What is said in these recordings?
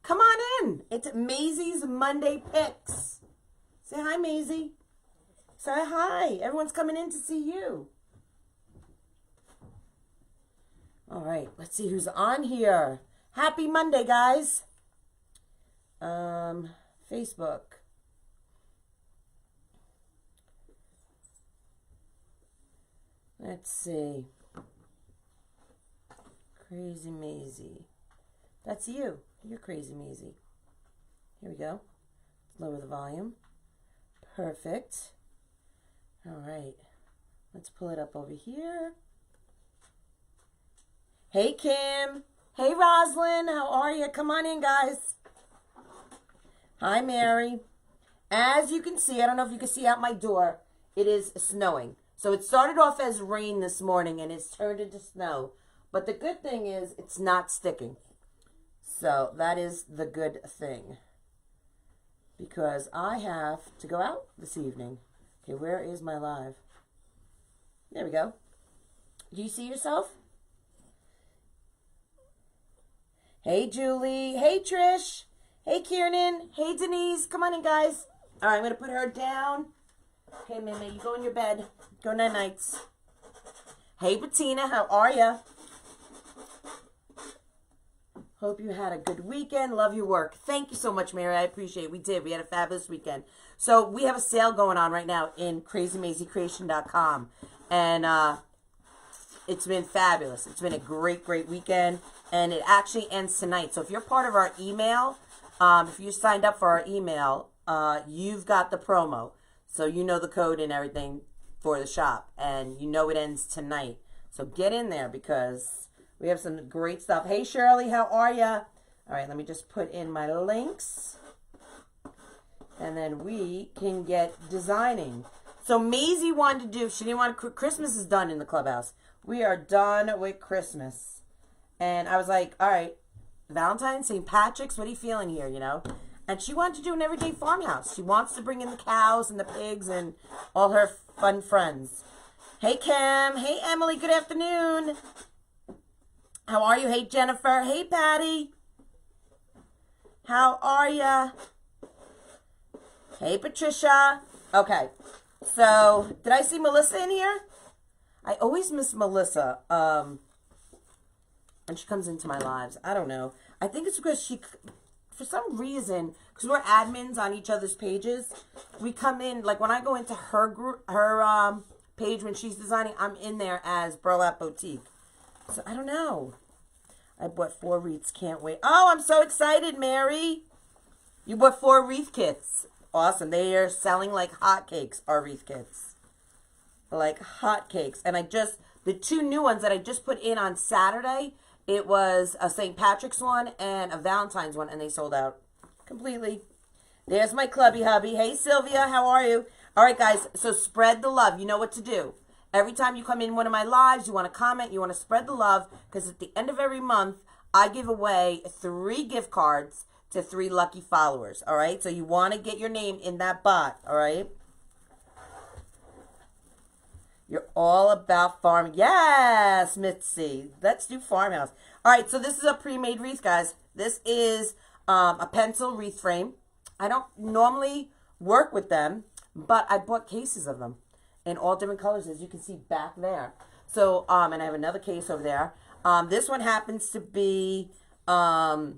Come on in. It's Mazie's Monday Picks. Say hi, Mazie. Say hi. Everyone's coming in to see you. All right, let's see who's on here. Happy Monday, guys. Facebook. Let's see. Krazy Mazie. That's you. You're Krazy Mazie. Here we go. Lower the volume. Perfect. All right. Let's pull it up over here. Hey, Kim. Hey, Roslyn. How are you? Come on in, guys. Hi, Mary. As you can see, I don't know if you can see out my door, it is snowing. So it started off as rain this morning and it's turned into snow. But the good thing is it's not sticking. So that is the good thing. Because I have to go out this evening. Okay, where is my live? There we go. Do you see yourself? Hey, Julie. Hey, Trish. Hey, Kiernan. Hey, Denise. Come on in, guys. All right, I'm going to put her down. Okay, Mimi, you go in your bed. Go night-nights. Hey, Bettina. How are you? Hope you had a good weekend. Love your work. Thank you so much, Mary. I appreciate it. We did. We had a fabulous weekend. So we have a sale going on right now in CrazyMazieCreation.com. And it's been fabulous. It's been a great, great weekend. And it actually ends tonight. So if you're part of our email, if you signed up for our email, you've got the promo. So you know the code and everything for the shop. And you know it ends tonight. So get in there because we have some great stuff. Hey, Shirley, how are you? All right, let me just put in my links. And then we can get designing. So Maisie wanted to do, she didn't want to, Christmas is done in the clubhouse. We are done with Christmas. And I was like, all right, Valentine's, St. Patrick's, what are you feeling here, you know? And she wanted to do an everyday farmhouse. She wants to bring in the cows and the pigs and all her fun friends. Hey, Kim. Hey, Emily. Good afternoon. How are you? Hey, Jennifer. Hey, Patty. How are ya? Hey, Patricia. Okay. So, did I see Melissa in here? I always miss Melissa. And she comes into my lives. I don't know. I think it's because she, for some reason, because we're admins on each other's pages, we come in, like when I go into her group, her page when she's designing, I'm in there as Burlap Boutique. So I don't know. I bought 4 wreaths. Can't wait. Oh, I'm so excited, Mary. You bought 4 wreath kits. Awesome. They are selling like hotcakes, our wreath kits. Like hotcakes. And the 2 new ones that I just put in on Saturday, it was a St. Patrick's one and a Valentine's one, and they sold out completely. There's my clubby hubby. Hey, Sylvia, how are you? All right, guys, so spread the love. You know what to do. Every time you come in one of my lives, you want to comment, you want to spread the love, because at the end of every month, I give away 3 gift cards to 3 lucky followers, all right? So you want to get your name in that bot, all right? You're all about farming. Yes, Mitzi. Let's do farmhouse. All right, so this is a pre-made wreath, guys. This is a pencil wreath frame. I don't normally work with them, but I bought cases of them in all different colors, as you can see back there. So, and I have another case over there. This one happens to be a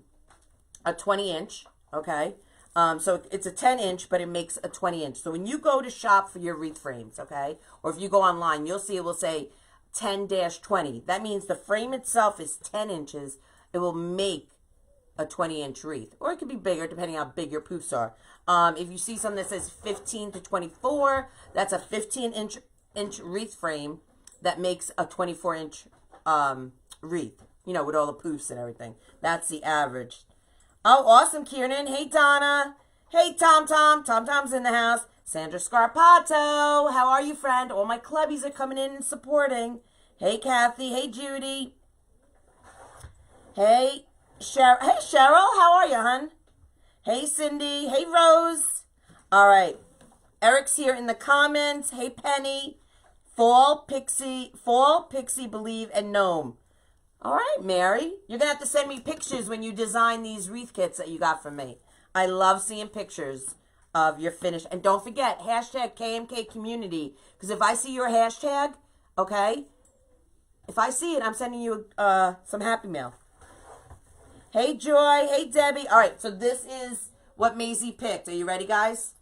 20-inch, okay? So it's a 10-inch, but it makes a 20-inch. So when you go to shop for your wreath frames, okay, or if you go online, you'll see it will say 10-20. That means the frame itself is 10 inches. It will make a 20-inch wreath. Or it could be bigger, depending how big your poofs are. If you see something that says 15 to 24, that's a 15-inch wreath frame that makes a 24-inch wreath, you know, with all the poofs and everything. That's the average. Oh, awesome, Kiernan. Hey, Donna. Hey, Tom Tom. Tom Tom's in the house. Sandra Scarpato. How are you, friend? All my clubbies are coming in and supporting. Hey, Kathy. Hey, Judy. Hey, Cheryl. Hey, Cheryl. How are you, hon? Hey, Cindy. Hey, Rose. All right. Eric's here in the comments. Hey, Penny. Fall, Pixie, Believe, and Gnome. All right, Mary. You're going to have to send me pictures when you design these wreath kits that you got from me. I love seeing pictures of your finish. And don't forget, hashtag KMK community. Because if I see your hashtag, okay, if I see it, I'm sending you some Happy Mail. Hey, Joy. Hey, Debbie. All right, so this is what Mazie picked. Are you ready, guys?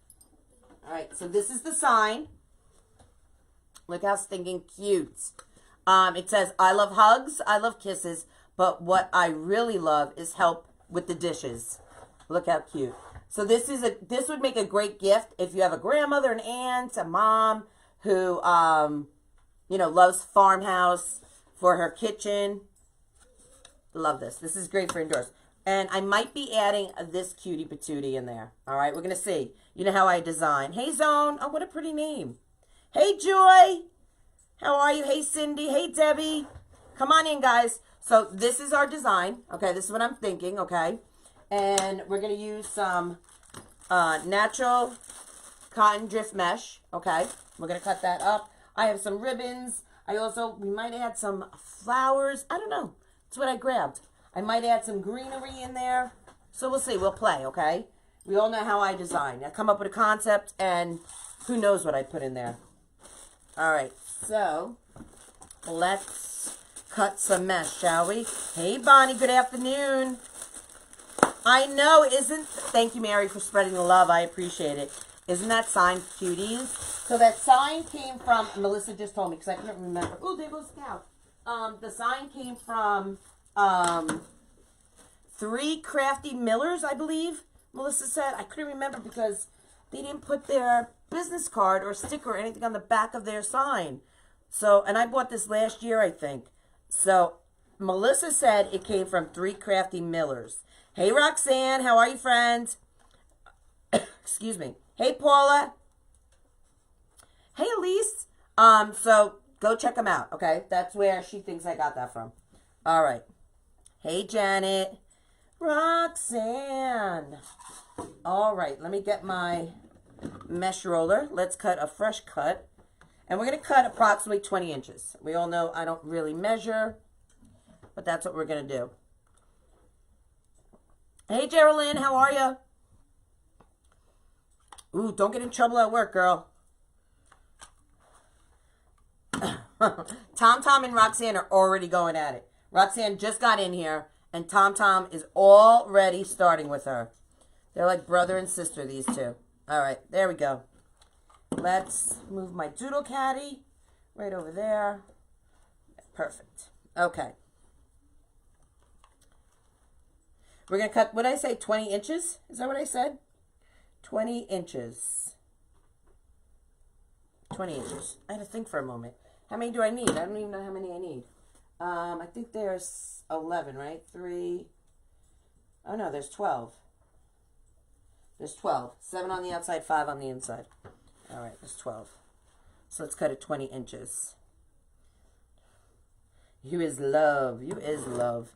All right, so this is the sign. Look how stinking cute. It says, I love hugs, I love kisses, but what I really love is help with the dishes. Look how cute. So this would make a great gift if you have a grandmother, an aunt, a mom who, you know, loves Farmhouse for her kitchen. Love this. This is great for indoors. And I might be adding this cutie patootie in there. All right, we're going to see. You know how I design. Hey, Zone. Oh, what a pretty name. Hey, Joy. How are you? Hey, Cindy. Hey, Debbie. Come on in, guys. So this is our design. Okay, this is what I'm thinking, okay? And we're going to use some natural cotton drift mesh, okay? We're going to cut that up. I have some ribbons. We might add some flowers. I don't know. That's what I grabbed. I might add some greenery in there. So we'll see. We'll play, okay? We all know how I design. I come up with a concept, and who knows what I put in there. All right. So, let's cut some mesh, shall we? Hey, Bonnie, good afternoon. I know, thank you, Mary, for spreading the love. I appreciate it. Isn't that sign cuties? So that sign came from, Melissa just told me, because I couldn't remember. Oh, there goes Scout. The sign came from 3 Crafty Millers, I believe, Melissa said. I couldn't remember because they didn't put their business card or sticker or anything on the back of their sign. So, and I bought this last year, I think. So, Melissa said it came from 3 Crafty Millers. Hey, Roxanne. How are you, friends? Excuse me. Hey, Paula. Hey, Elise. So, go check them out, okay? That's where she thinks I got that from. All right. Hey, Janet. Roxanne. All right. Let me get my mesh roller. Let's cut a fresh cut. And we're going to cut approximately 20 inches. We all know I don't really measure, but that's what we're going to do. Hey, Geraldine, how are you? Ooh, don't get in trouble at work, girl. Tom and Roxanne are already going at it. Roxanne just got in here, and Tom is already starting with her. They're like brother and sister, these two. All right, there we go. Let's move my Doodle Caddy right over there. Perfect. Okay. We're going to cut, what did I say, 20 inches? Is that what I said? 20 inches. 20 inches. I had to think for a moment. How many do I need? I don't even know how many I need. I think there's 11, right? 3. Oh, no, there's 12. There's 12. 7 on the outside, 5 on the inside. All right, there's 12. So let's cut it 20 inches. You is love. You is love.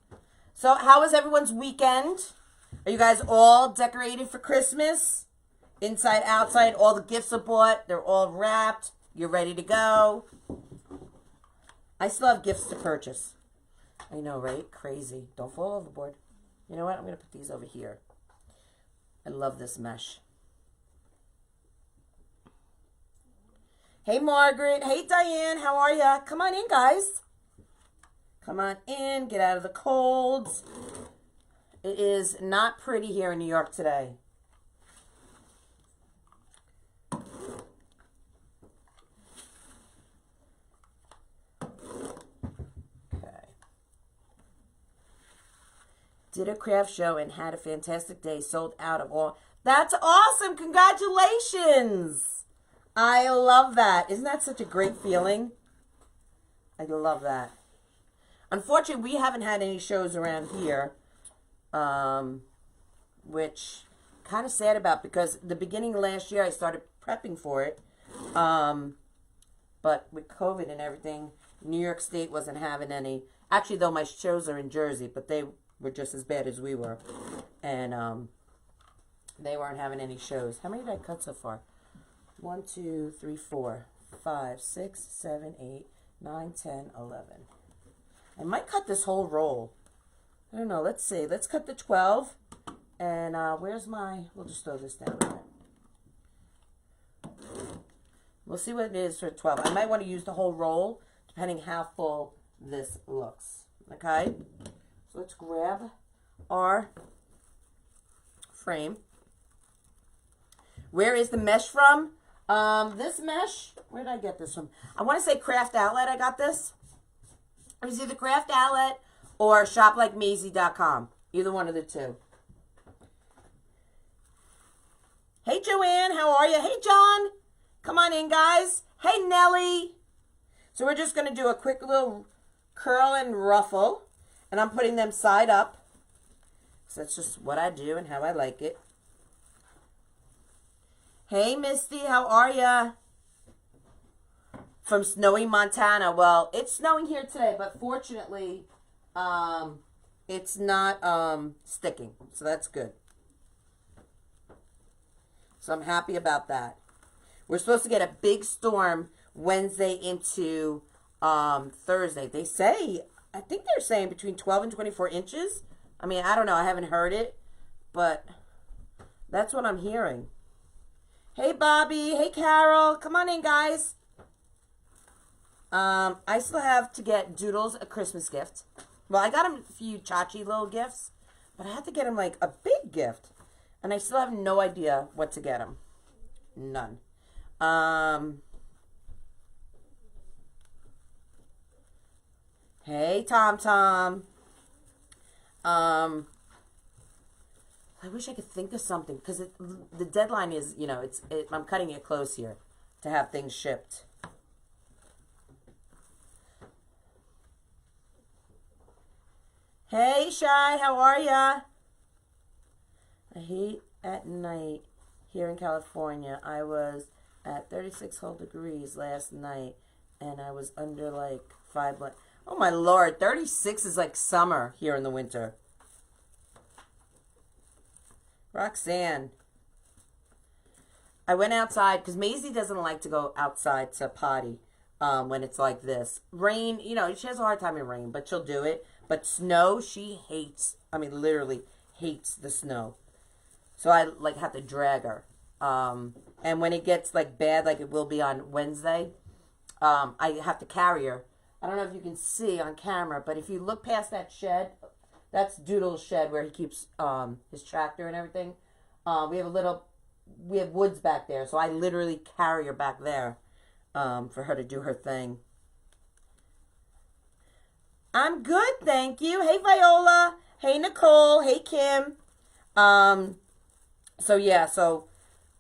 So how was everyone's weekend? Are you guys all decorated for Christmas? Inside, outside, all the gifts are bought. They're all wrapped. You're ready to go. I still have gifts to purchase. I know, right? Crazy. Don't fall overboard. You know what? I'm going to put these over here. I love this mesh. Hey, Margaret. Hey, Diane. How are ya? Come on in, guys. Come on in. Get out of the cold. It is not pretty here in New York today. Did a craft show and had a fantastic day. Sold out of all. That's awesome. Congratulations. I love that. Isn't that such a great feeling? I love that. Unfortunately, we haven't had any shows around here, which kind of sad about because the beginning of last year I started prepping for it. But with COVID and everything, New York State wasn't having any. Actually, though, my shows are in Jersey, but they were just as bad as we were. And they weren't having any shows. How many did I cut so far? 1, 2, 3, 4, 5, 6, 7, 8, 9, 10, 11. I might cut this whole roll. I don't know. Let's see. Let's cut the 12. And where's my... We'll just throw this down. We'll see what it is for 12. I might want to use the whole roll, depending how full this looks. Okay? So let's grab our frame. Where is the mesh from? This mesh, where did I get this from? I want to say Craft Outlet I got this. It was either Craft Outlet or shoplikemazie.com. Either one of the two. Hey, Joanne, how are you? Hey, John. Come on in, guys. Hey, Nellie. So we're just going to do a quick little curl and ruffle. And I'm putting them side up. So that's just what I do and how I like it. Hey, Misty, how are ya? From snowy Montana. Well, it's snowing here today, but fortunately, it's not sticking. So that's good. So I'm happy about that. We're supposed to get a big storm Wednesday into Thursday. They say, I think they're saying between 12 and 24 inches. I mean, I don't know. I haven't heard it, but that's what I'm hearing. Hey, Bobby. Hey, Carol. Come on in, guys. I still have to get Doodles a Christmas gift. Well, I got him a few chachi little gifts, but I had to get him like a big gift. And I still have no idea what to get him. None. Hey, Tom Tom. I wish I could think of something because the deadline is, you know, I'm cutting it close here to have things shipped. Hey, Shy, how are ya? I hate at night here in California. I was at 36 whole degrees last night, and I was under like 5. Oh my Lord, 36 is like summer here in the winter. Roxanne. I went outside because Maisie doesn't like to go outside to potty when it's like this. Rain, you know, she has a hard time in rain, but she'll do it. But snow, she hates. I mean, literally hates the snow. So I like have to drag her. And when it gets like bad, like it will be on Wednesday, I have to carry her. I don't know if you can see on camera, but if you look past that shed, that's Doodle's shed where he keeps his tractor and everything. We have woods back there, so I literally carry her back there for her to do her thing. I'm good, thank you. Hey, Viola. Hey, Nicole. Hey, Kim. So yeah, so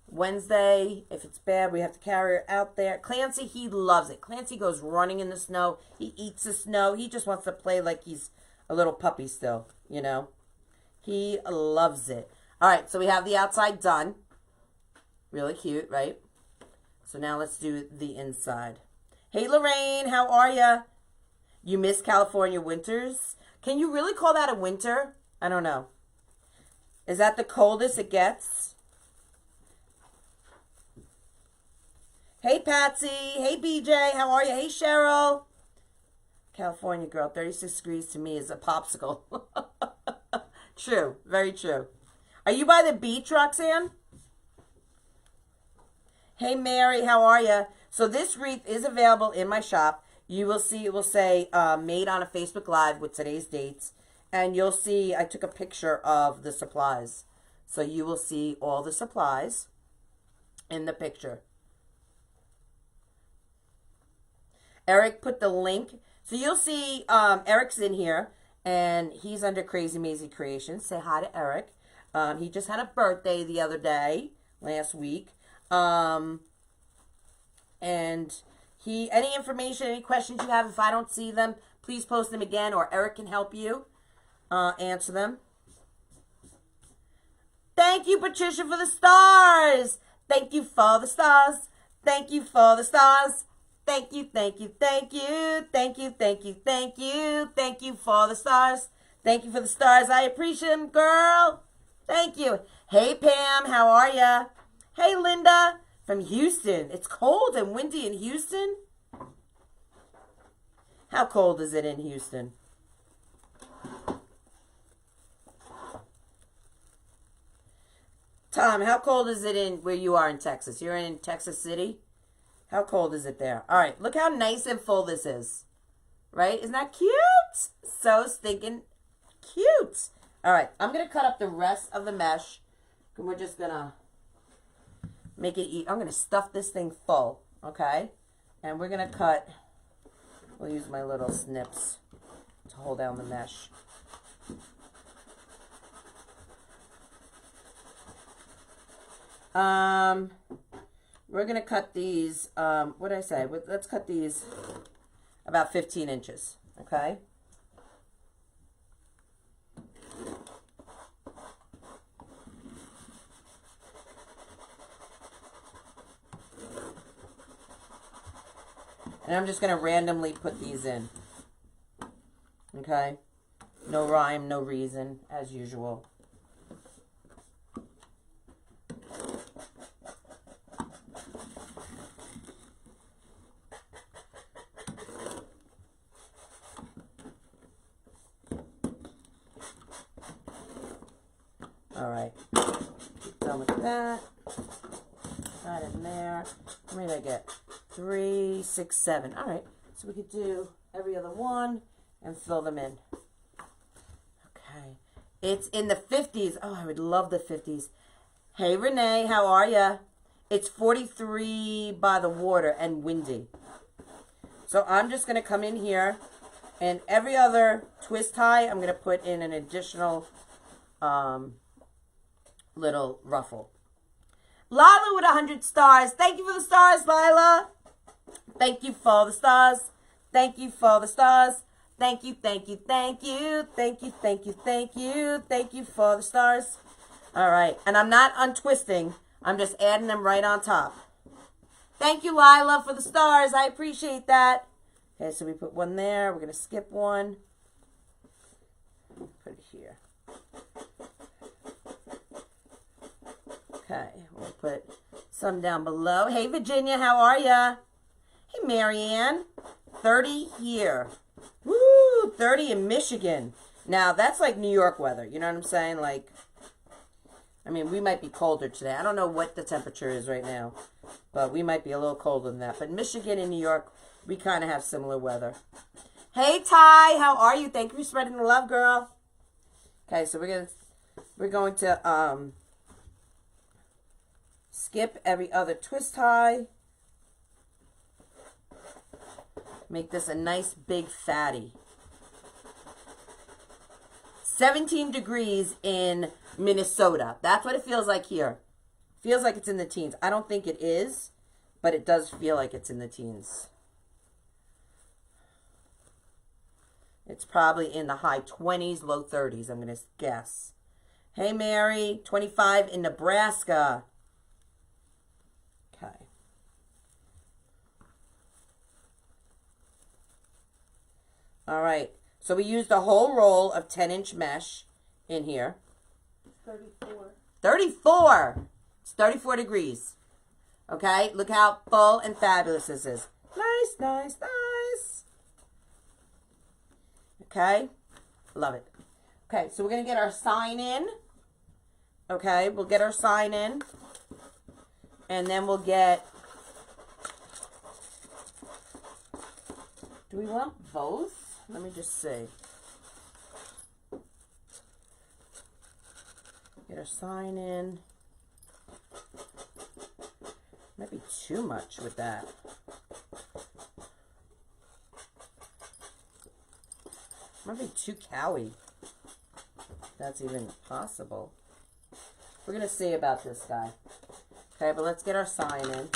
Wednesday, if it's bad, we have to carry her out there. Clancy, he loves it. Clancy goes running in the snow. He eats the snow. He just wants to play like he's a little puppy still, you know. He loves it. All right, so we have the outside done. Really cute, right? So now let's do the inside. Hey, Lorraine, how are ya? You miss California winters? Can you really call that a winter? I don't know. Is that the coldest it gets? Hey, Patsy. Hey, BJ. How are you? Hey, Cheryl. California girl, 36 degrees to me is a popsicle. True. Very true. Are you by the beach, Roxanne? Hey, Mary. How are you? So this wreath is available in my shop. You will see it will say made on a Facebook Live with today's dates. And you'll see I took a picture of the supplies. So you will see all the supplies in the picture. Eric put the link. So you'll see Eric's in here. And he's under Krazy Mazie Kreations. Say hi to Eric. He just had a birthday the other day. Last week. And any information, any questions you have, if I don't see them, please post them again or Eric can help you answer them. Thank you, Patricia, for the stars. Thank you for the stars. Thank you for the stars. Thank you, thank you, thank you. Thank you, thank you, thank you. Thank you for the stars. Thank you for the stars. I appreciate them, girl. Thank you. Hey, Pam, how are ya? Hey, Linda. From Houston. It's cold and windy in Houston. How cold is it in Houston? Tom, how cold is it in where you are in Texas? You're in Texas City? How cold is it there? All right, look how nice and full this is. Right? Isn't that cute? So stinking cute. All right, I'm going to cut up the rest of the mesh. And we're just going to make it, I'm going to stuff this thing full, okay? And we're going to cut, we'll use my little snips to hold down the mesh. We're going to cut these, what did I say? Let's cut these about 15 inches, okay? And I'm just going to randomly put these in, okay? No rhyme, no reason, as usual. All right, done with that. Got it in there. How many did I get? 3, 6, 7. All right, so we could do every other one and fill them in. Okay, it's in the 50s. Oh, I would love the 50s. Hey, Renee, how are ya? It's 43 by the water and windy. So I'm just going to come in here, and every other twist tie, I'm going to put in an additional little ruffle. Lila with 100 stars. Thank you for the stars, Lila. Thank you for the stars. Thank you for the stars. Thank you, thank you, thank you. Thank you, thank you, thank you. Thank you for the stars. All right. And I'm not untwisting. I'm just adding them right on top. Thank you, Lila, for the stars. I appreciate that. Okay, so we put one there. We're going to skip one. Put it here. Okay, we'll put some down below. Hey, Virginia, how are ya? Hey, Marianne. 30 here. Woo, 30 in Michigan. Now, that's like New York weather. You know what I'm saying? Like, I mean, we might be colder today. I don't know what the temperature is right now, but we might be a little colder than that. But Michigan and New York, we kind of have similar weather. Hey, Ty, how are you? Thank you for spreading the love, girl. Okay, so we're going to skip every other twist tie. Make this a nice big fatty. 17 degrees in Minnesota. That's what it feels like here. Feels like it's in the teens. I don't think it is, but it does feel like it's in the teens. It's probably in the high 20s, low 30s, I'm going to guess. Hey, Mary, 25 in Nebraska. Okay. All right. So we used a whole roll of 10-inch mesh in here. 34. 34. It's 34 degrees. Okay. Look how full and fabulous this is. Nice, nice, nice. Okay. Love it. Okay. So we're going to get our sign in. Okay. We'll get our sign in. And then we'll get... Do we want both? Let me just see. Get our sign in. Might be too much with that. Might be too cowy. If that's even possible. We're going to see about this guy. Okay, but let's get our sign in.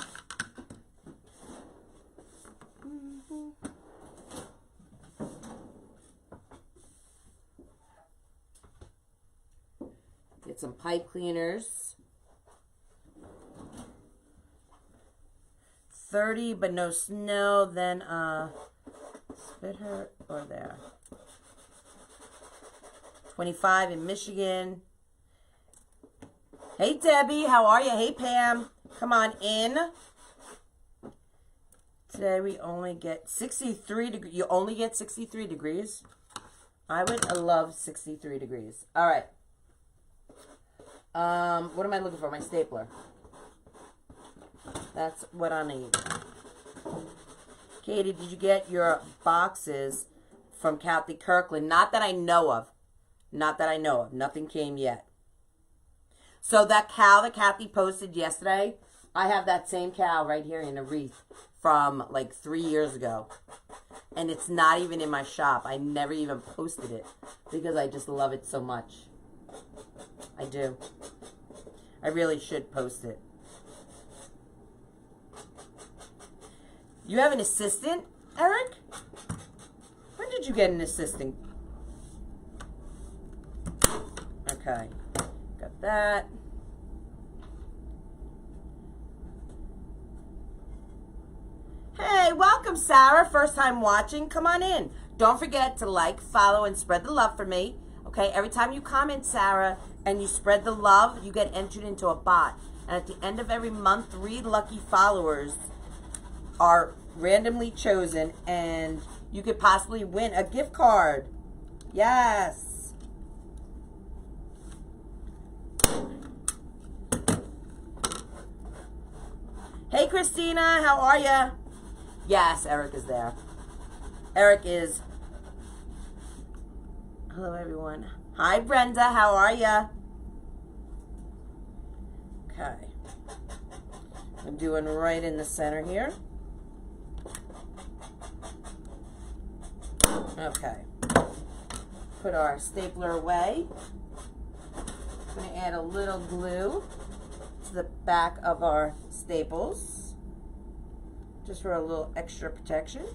Get some pipe cleaners. 30, but no snow. Then spit her or there. 25 in Michigan. Hey, Debbie, how are you? Hey, Pam, come on in. Today we only get 63 degrees. You only get 63 degrees? I would love 63 degrees. All right. What am I looking for? My stapler. That's what I need. Katie, did you get your boxes from Kathy Kirkland? Not that I know of. Not that I know of. Nothing came yet. So that cow that Kathy posted yesterday, I have that same cow right here in a wreath from like 3 years ago. And it's not even in my shop. I never even posted it because I just love it so much. I do. I really should post it. You have an assistant, Eric? When did you get an assistant? Okay. Got that. Hey, welcome, Sarah. First time watching. Come on in. Don't forget to like, follow, and spread the love for me. Okay, every time you comment, Sarah, and you spread the love, you get entered into a bot. And at the end of every month, 3 lucky followers are randomly chosen, and you could possibly win a gift card. Yes. Hey, Christina, how are ya? Yes, Eric is there. Eric is... Hello, everyone. Hi, Brenda. How are ya? Okay. I'm doing right in the center here. Okay. Put our stapler away. I'm going to add a little glue to the back of our staples, just for a little extra protection.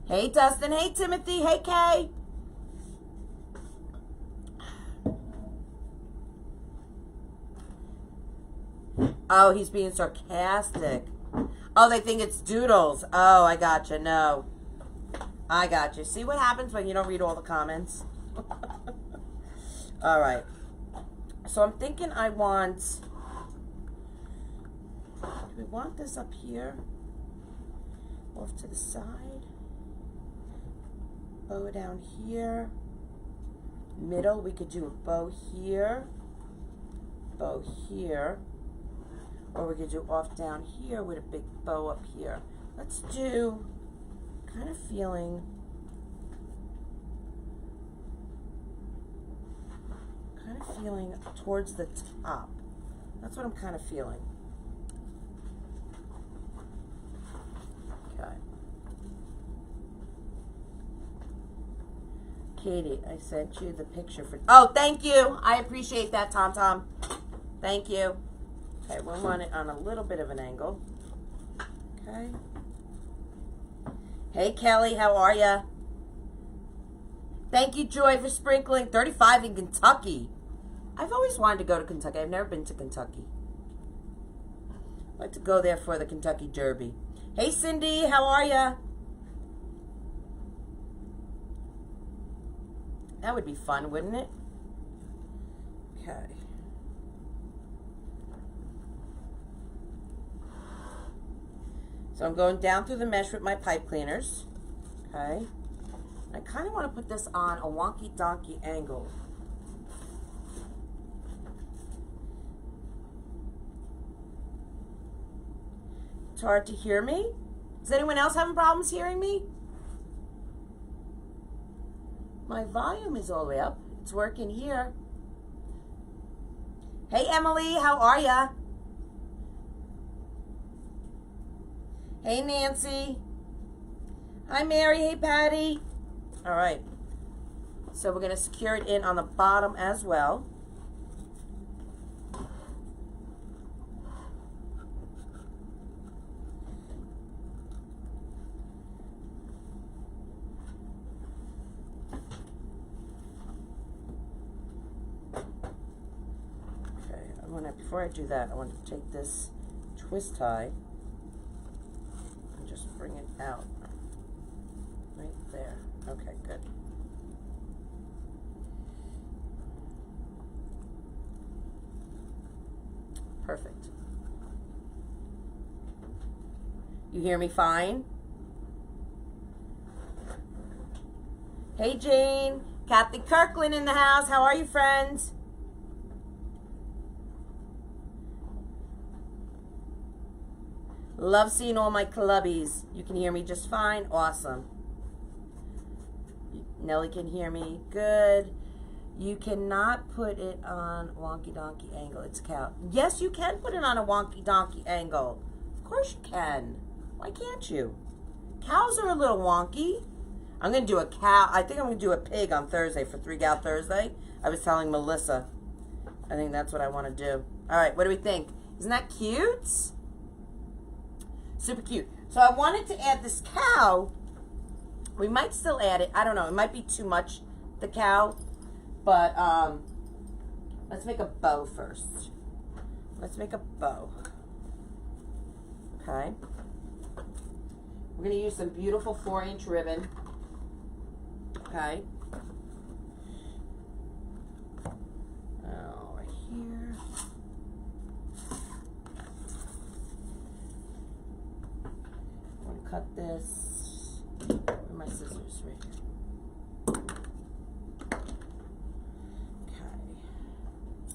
Hey, Dustin. Hey, Timothy. Hey, Kay. Oh, he's being sarcastic. Oh, they think it's doodles. Oh, I gotcha. No. I gotcha. See what happens when you don't read all the comments? All right. So I'm thinking I want... Do we want this up here? Off to the side? Bow down here. Middle, we could do a bow here. Bow here. Or we could do off down here with a big bow up here. Let's do, kind of feeling towards the top. That's what I'm kind of feeling. Okay. Katie, I sent you the picture for... Oh, thank you. I appreciate that, Tom Tom. Thank you. Okay, we'll want it on a little bit of an angle. Okay. Hey, Kelly, how are ya? Thank you, Joy, for sprinkling. 35 in Kentucky. I've always wanted to go to Kentucky. I've never been to Kentucky. I'd like to go there for the Kentucky Derby. Hey, Cindy, how are ya? That would be fun, wouldn't it? Okay. So I'm going down through the mesh with my pipe cleaners. Okay. I kind of want to put this on a wonky donkey angle. It's hard to hear me. Is anyone else having problems hearing me? My volume is all the way up. It's working here. Hey, Emily, how are ya? Hey, Nancy. Hi, Mary. Hey, Patty. All right. So we're going to secure it in on the bottom as well. Okay. Before I do that, I want to take this twist tie. Just bring it out right there. Okay, good. Perfect. You hear me fine? Hey, Jane. Kathy Kirkland in the house. How are you, friends? Love seeing all my clubbies. You can hear me just fine. Awesome. Nelly can hear me. Good. You cannot put it on wonky donkey angle. It's cow. Yes, you can put it on a wonky donkey angle. Of course you can. Why can't you? Cows are a little wonky. I'm going to do a cow. I think I'm going to do a pig on Thursday for 3 Gal Thursday. I was telling Melissa. I think that's what I want to do. All right, what do we think? Isn't that cute? Super cute. So I wanted to add this cow. We might still add it. I don't know. It might be too much, the cow. But let's make a bow first. Let's make a bow. Okay. We're going to use some beautiful 4-inch ribbon. Okay. Oh, right here. I'm going to cut this. Where are my scissors? Right here. Okay.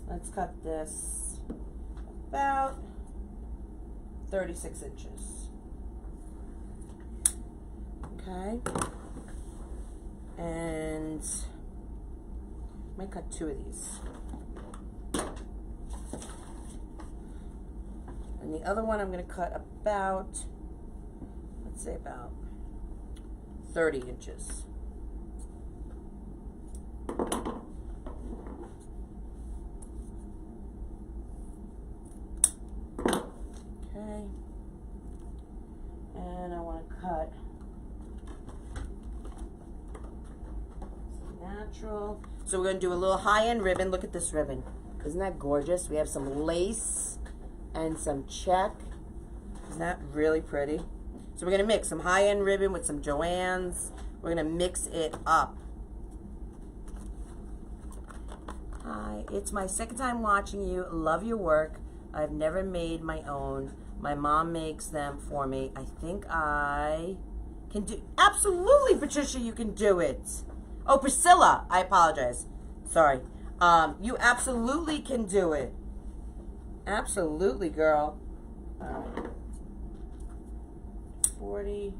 Let's cut this about 36 inches. Okay. And I might cut 2 of these. And the other one I'm going to cut about, let's say about 30 inches. Okay. And I want to cut natural. So we're going to do a little high-end ribbon. Look at this ribbon. Isn't that gorgeous? We have some lace and some check. Isn't that really pretty? So we're going to mix some high-end ribbon with some Joann's. We're going to mix it up. Hi, it's my second time watching you. Love your work. I've never made my own. My mom makes them for me. I think I can do... Absolutely, Patricia, you can do it. Oh, Priscilla, I apologize. Sorry. You absolutely can do it. Absolutely, girl. 40.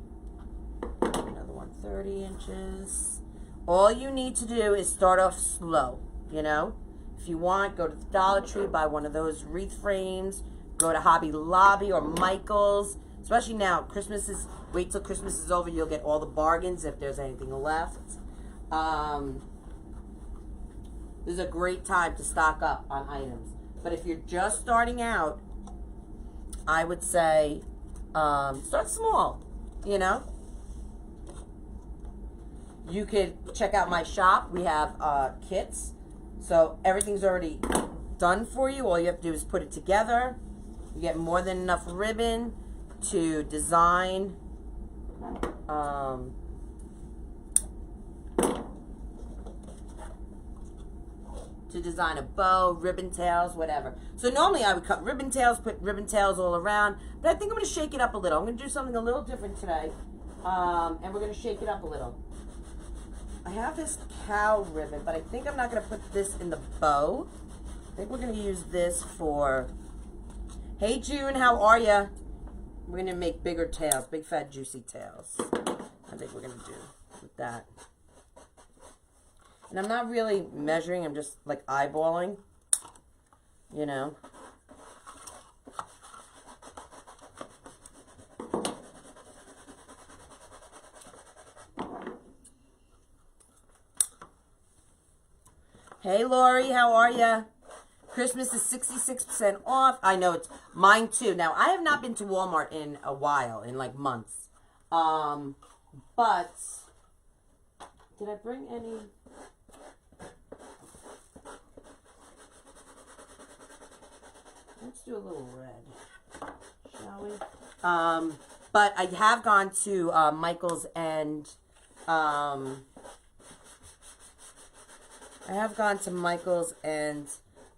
Another one, 30 inches. All you need to do is start off slow, you know? If you want, go to the Dollar Tree, buy one of those wreath frames. Go to Hobby Lobby or Michael's. Especially now, Christmas is... Wait till Christmas is over. You'll get all the bargains if there's anything left. This is a great time to stock up on items. But if you're just starting out, I would say start small, you know. You could check out my shop. We have kits. So everything's already done for you. All you have to do is put it together. You get more than enough ribbon to design a bow, ribbon tails, whatever. So normally I would cut ribbon tails, put ribbon tails all around, but I think I'm going to shake it up a little. I'm going to do something a little different today, and we're going to shake it up a little. I have this cow ribbon, but I think I'm not going to put this in the bow. I think we're going to use this for... Hey, June, how are ya? We're going to make bigger tails, big, fat, juicy tails. I think we're going to do with that. And I'm not really measuring, I'm just like eyeballing, you know. Hey, Lori, how are ya? Christmas is 66% off. I know, it's mine too. Now, I have not been to Walmart in a while, in like months. But, did I bring any... Let's do a little red, shall we? But I have gone to Michael's and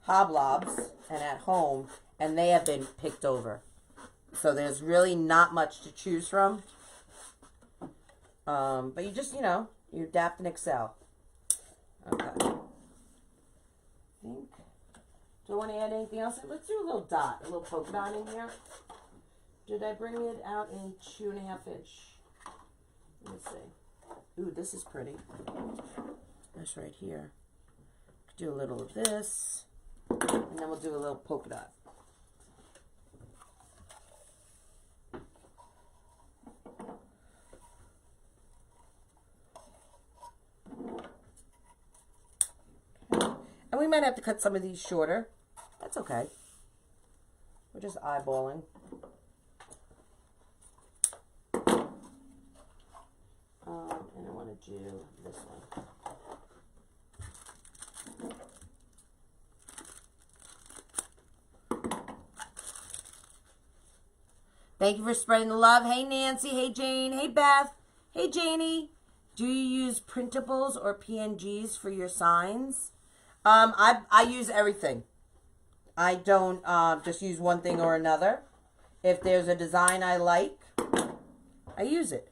Hoblobs and At Home, and they have been picked over. So there's really not much to choose from. But you just, you know, You adapt and excel. Okay. Do I want to add anything else? Let's do a little dot, a little polka dot in here. Did I bring it out in 2.5 inch? Let me see. Ooh, this is pretty. That's right here. Do a little of this, and then we'll do a little polka dot. And we might have to cut some of these shorter. That's okay. We're just eyeballing. And I want to do this one. Thank you for spreading the love. Hey, Nancy. Hey, Jane. Hey, Beth. Hey, Janie. Do you use printables or PNGs for your signs? I use everything. I don't just use one thing or another. If there's a design I like, I use it.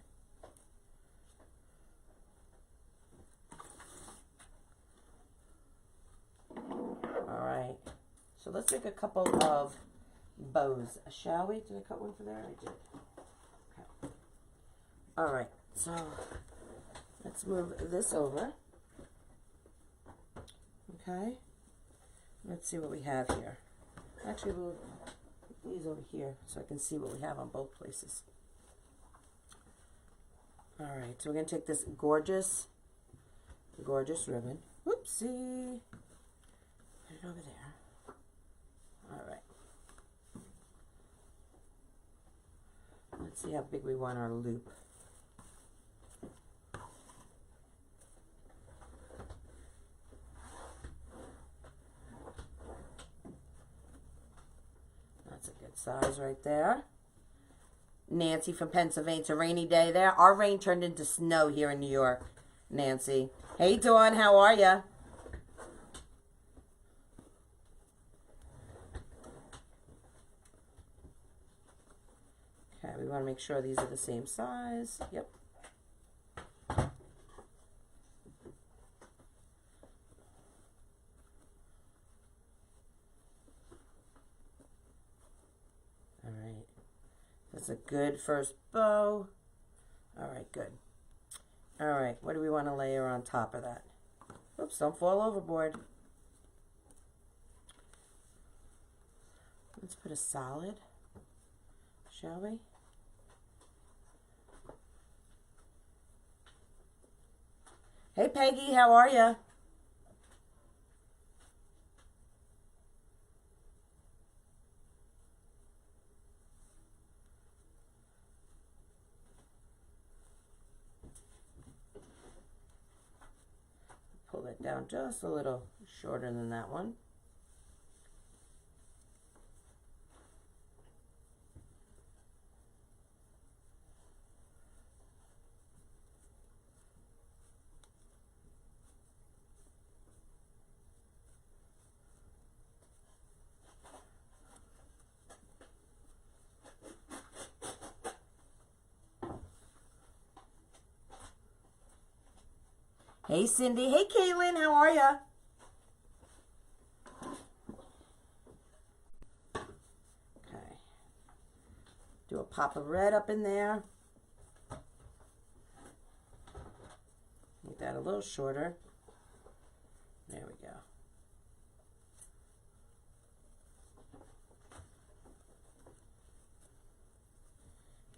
All right. So let's make a couple of bows, shall we? Did I cut one for there? I did. Okay. All right. So let's move this over. Okay, let's see what we have here. Actually, we'll put these over here so I can see what we have on both places. All right, so we're going to take this gorgeous ribbon. Whoopsie. Put it over there. All right. Let's see how big we want our loop. Size right there. Nancy from Pennsylvania. It's a rainy day there. Our rain turned into snow here in New York. Nancy. Hey, Dawn. How are you? Okay, we want to make sure these are the same size. Yep. That's a good first bow. All right, good. All right, what do we want to layer on top of that? Oops, don't fall overboard. Let's put a solid, shall we? Hey, Peggy, how are you? Pull that down just a little shorter than that one. Hey, Cindy. Hey, Caitlin. How are ya? Okay. Do a pop of red up in there. Make that a little shorter. There we go.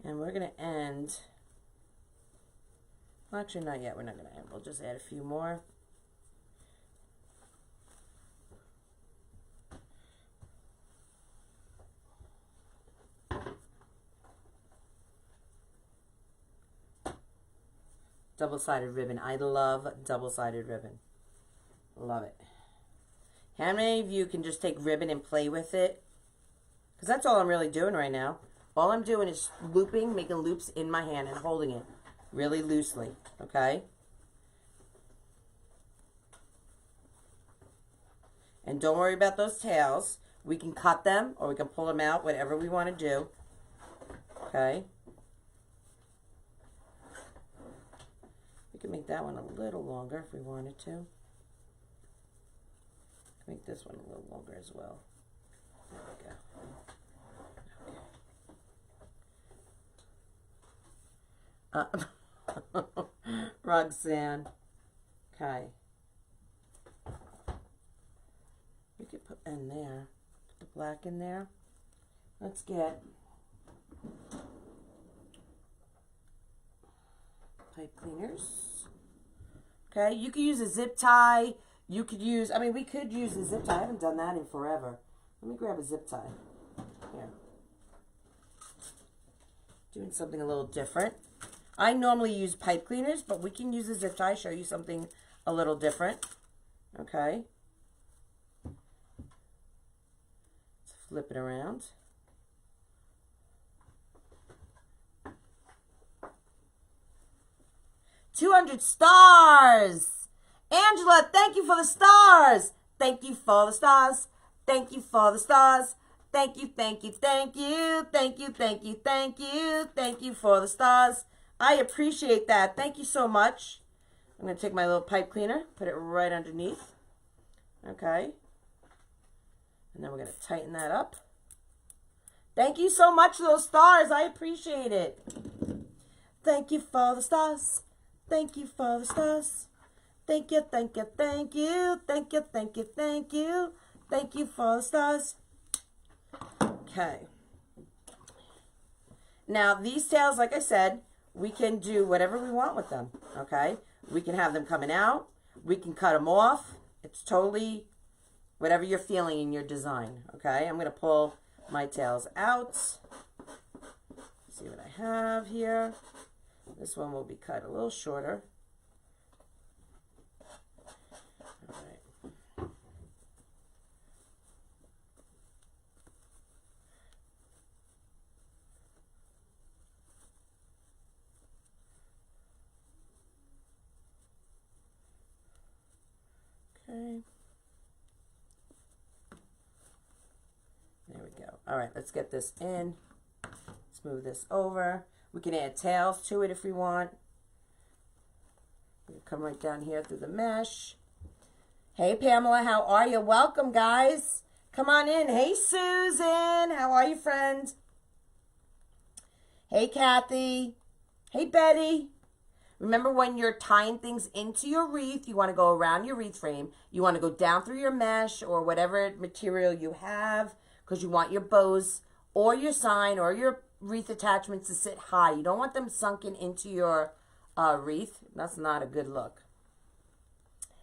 And we're going to end... Well, actually, not yet. We're not going to end. We'll just add a few more. Double-sided ribbon. I love double-sided ribbon. Love it. How many of you can just take ribbon and play with it? Because that's all I'm really doing right now. All I'm doing is looping, making loops in my hand and holding it really loosely, okay? And don't worry about those tails. We can cut them or we can pull them out, whatever we want to do, okay? can make that one a little longer if we wanted to. Make this one a little longer as well. There we go. Okay. Roxanne. Okay. We could put in there. Put the black in there. Let's get pipe cleaners. Okay, you could use a zip tie. You could use, I mean, we could use a zip tie. I haven't done that in forever. Let me grab a zip tie. Here. Doing something a little different. I normally use pipe cleaners, but we can use a zip tie. Show you something a little different. Okay. Let's flip it around. $200 stars. Angela, thank you for the stars. Thank you for the stars. Thank you for the stars. Thank you, thank you, thank you. Thank you, thank you, thank you. Thank you for the stars. I appreciate that. Thank you so much. I'm going to take my little pipe cleaner, put it right underneath. Okay. And then we're going to tighten that up. Thank you so much for those stars. I appreciate it. Thank you for the stars. Thank you for the stars. Thank you, thank you, thank you. Thank you, thank you, thank you. Thank you for the stars. Okay. Now, these tails, like I said, we can do whatever we want with them. Okay? We can have them coming out. We can cut them off. It's totally whatever you're feeling in your design. Okay? I'm going to pull my tails out. See what I have here. This one will be cut a little shorter. All right. Okay. There we go. All right, let's get this in. Let's move this over. We can add tails to it if we want. We come right down here through the mesh. Hey, Pamela, how are you? Welcome, guys. Come on in. Hey, Susan. How are you, friend? Hey, Kathy. Hey, Betty. Remember, when you're tying things into your wreath, you want to go around your wreath frame. You want to go down through your mesh or whatever material you have, because you want your bows or your sign or your wreath attachments to sit high. You don't want them sunken into your wreath. That's not a good look.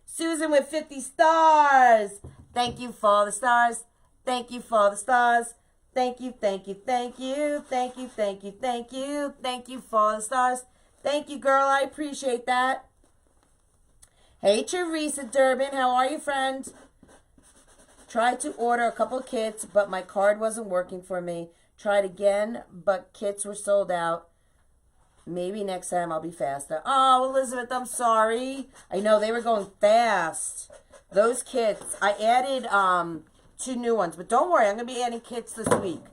Susan with 50 stars. Thank you for the stars. Thank you for the stars. Thank you, thank you, thank you. Thank you, thank you, thank you. Thank you for the stars. Thank you, girl. I appreciate that. Hey, Teresa Durbin. How are you, friend? Tried to order a couple kits, but my card wasn't working for me. Tried again, but kits were sold out. Maybe next time I'll be faster. Oh, Elizabeth, I'm sorry. I know they were going fast. Those kits, I added 2 new ones, but don't worry, I'm going to be adding kits this week.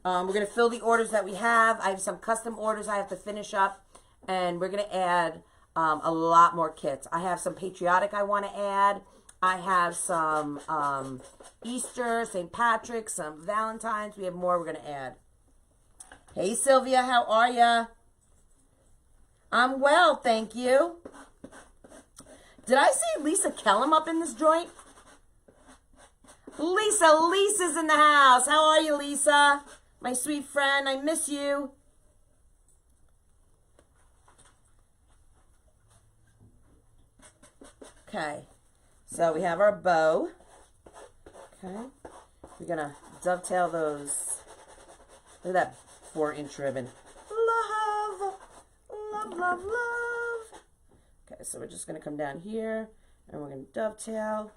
We're going to fill the orders that we have. I have some custom orders I have to finish up, and we're going to add a lot more kits. I have some patriotic I want to add. I have some Easter, St. Patrick's, some Valentine's. We have more we're going to add. Hey, Sylvia, how are ya? I'm well, thank you. Did I see Lisa Kellum up in this joint? Lisa's in the house. How are you, Lisa? My sweet friend, I miss you. Okay. So we have our bow. Okay. We're going to dovetail those. Look at that 4-inch ribbon. Love, love, love, love. Okay, so we're just going to come down here and we're going to dovetail.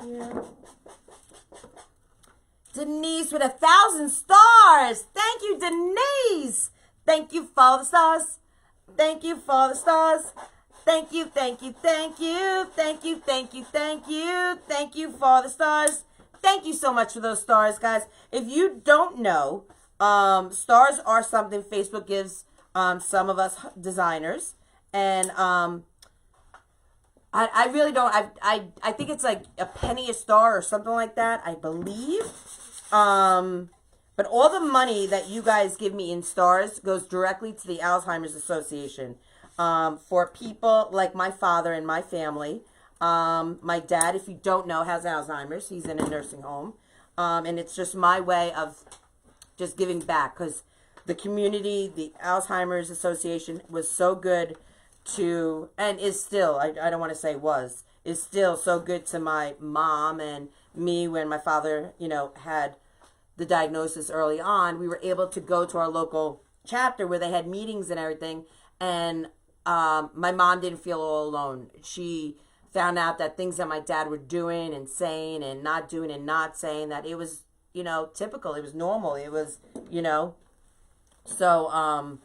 Here. Denise with 1,000 stars. Thank you, Denise. Thank you for the stars. Thank you for the stars. Thank you, thank you, thank you, thank you, thank you, thank you, thank you for the stars. Thank you so much for those stars, guys. If you don't know, stars are something Facebook gives some of us designers, and I really don't. I think it's like a penny a star or something like that, I believe. But all the money that you guys give me in stars goes directly to the Alzheimer's Association. For people like my father and my family. My dad, if you don't know, has Alzheimer's. He's in a nursing home. And it's just my way of just giving back, because the community, the Alzheimer's Association was so good to, and is still, I don't want to say was, is still so good to my mom and me when my father, you know, had the diagnosis early on. We were able to go to our local chapter where they had meetings and everything, and my mom didn't feel all alone. She found out that things that my dad were doing and saying and not doing and not saying, that it was, you know, typical. It was normal. It was, you know, so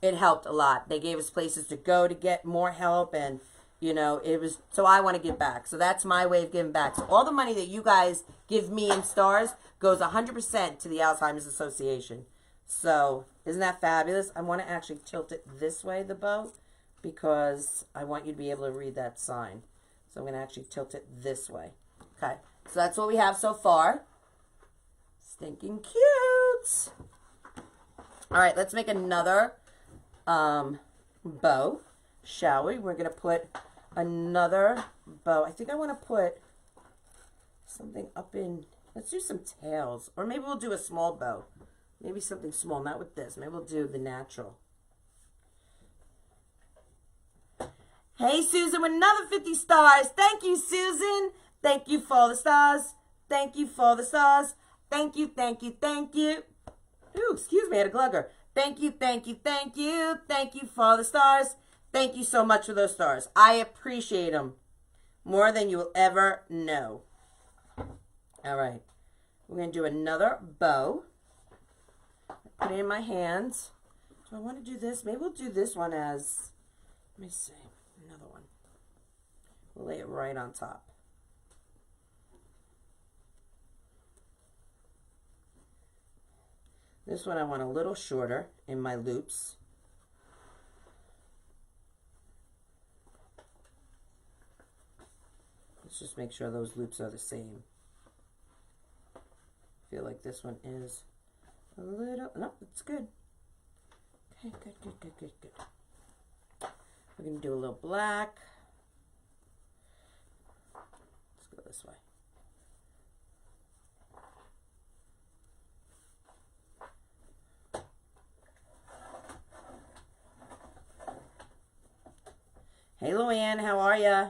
it helped a lot. They gave us places to go to get more help, and, you know, it was, so I want to give back. So that's my way of giving back. So all the money that you guys give me in stars goes 100% to the Alzheimer's Association. So isn't that fabulous? I want to actually tilt it this way, the bow, because I want you to be able to read that sign. So I'm going to actually tilt it this way. Okay, so that's what we have so far. Stinking cute. All right, let's make another bow, shall we? We're going to put another bow. I think I want to put something up in, let's do some tails, or maybe we'll do a small bow. Maybe something small, not with this. Maybe we'll do the natural. Hey, Susan, with another 50 stars. Thank you, Susan. Thank you for the stars. Thank you for the stars. Thank you, thank you, thank you. Ooh, excuse me, I had a glugger. Thank you, thank you, thank you. Thank you for the stars. Thank you so much for those stars. I appreciate them more than you will ever know. All right. We're going to do another bow. Put it in my hands. Do I want to do this? Maybe we'll do this one as, let me see, another one. We'll lay it right on top. This one I want a little shorter in my loops. Let's just make sure those loops are the same. I feel like this one is a little, no, it's good. Okay, good, good, good, good, good. We're going to do a little black. Let's go this way. Hey, Luann, how are ya?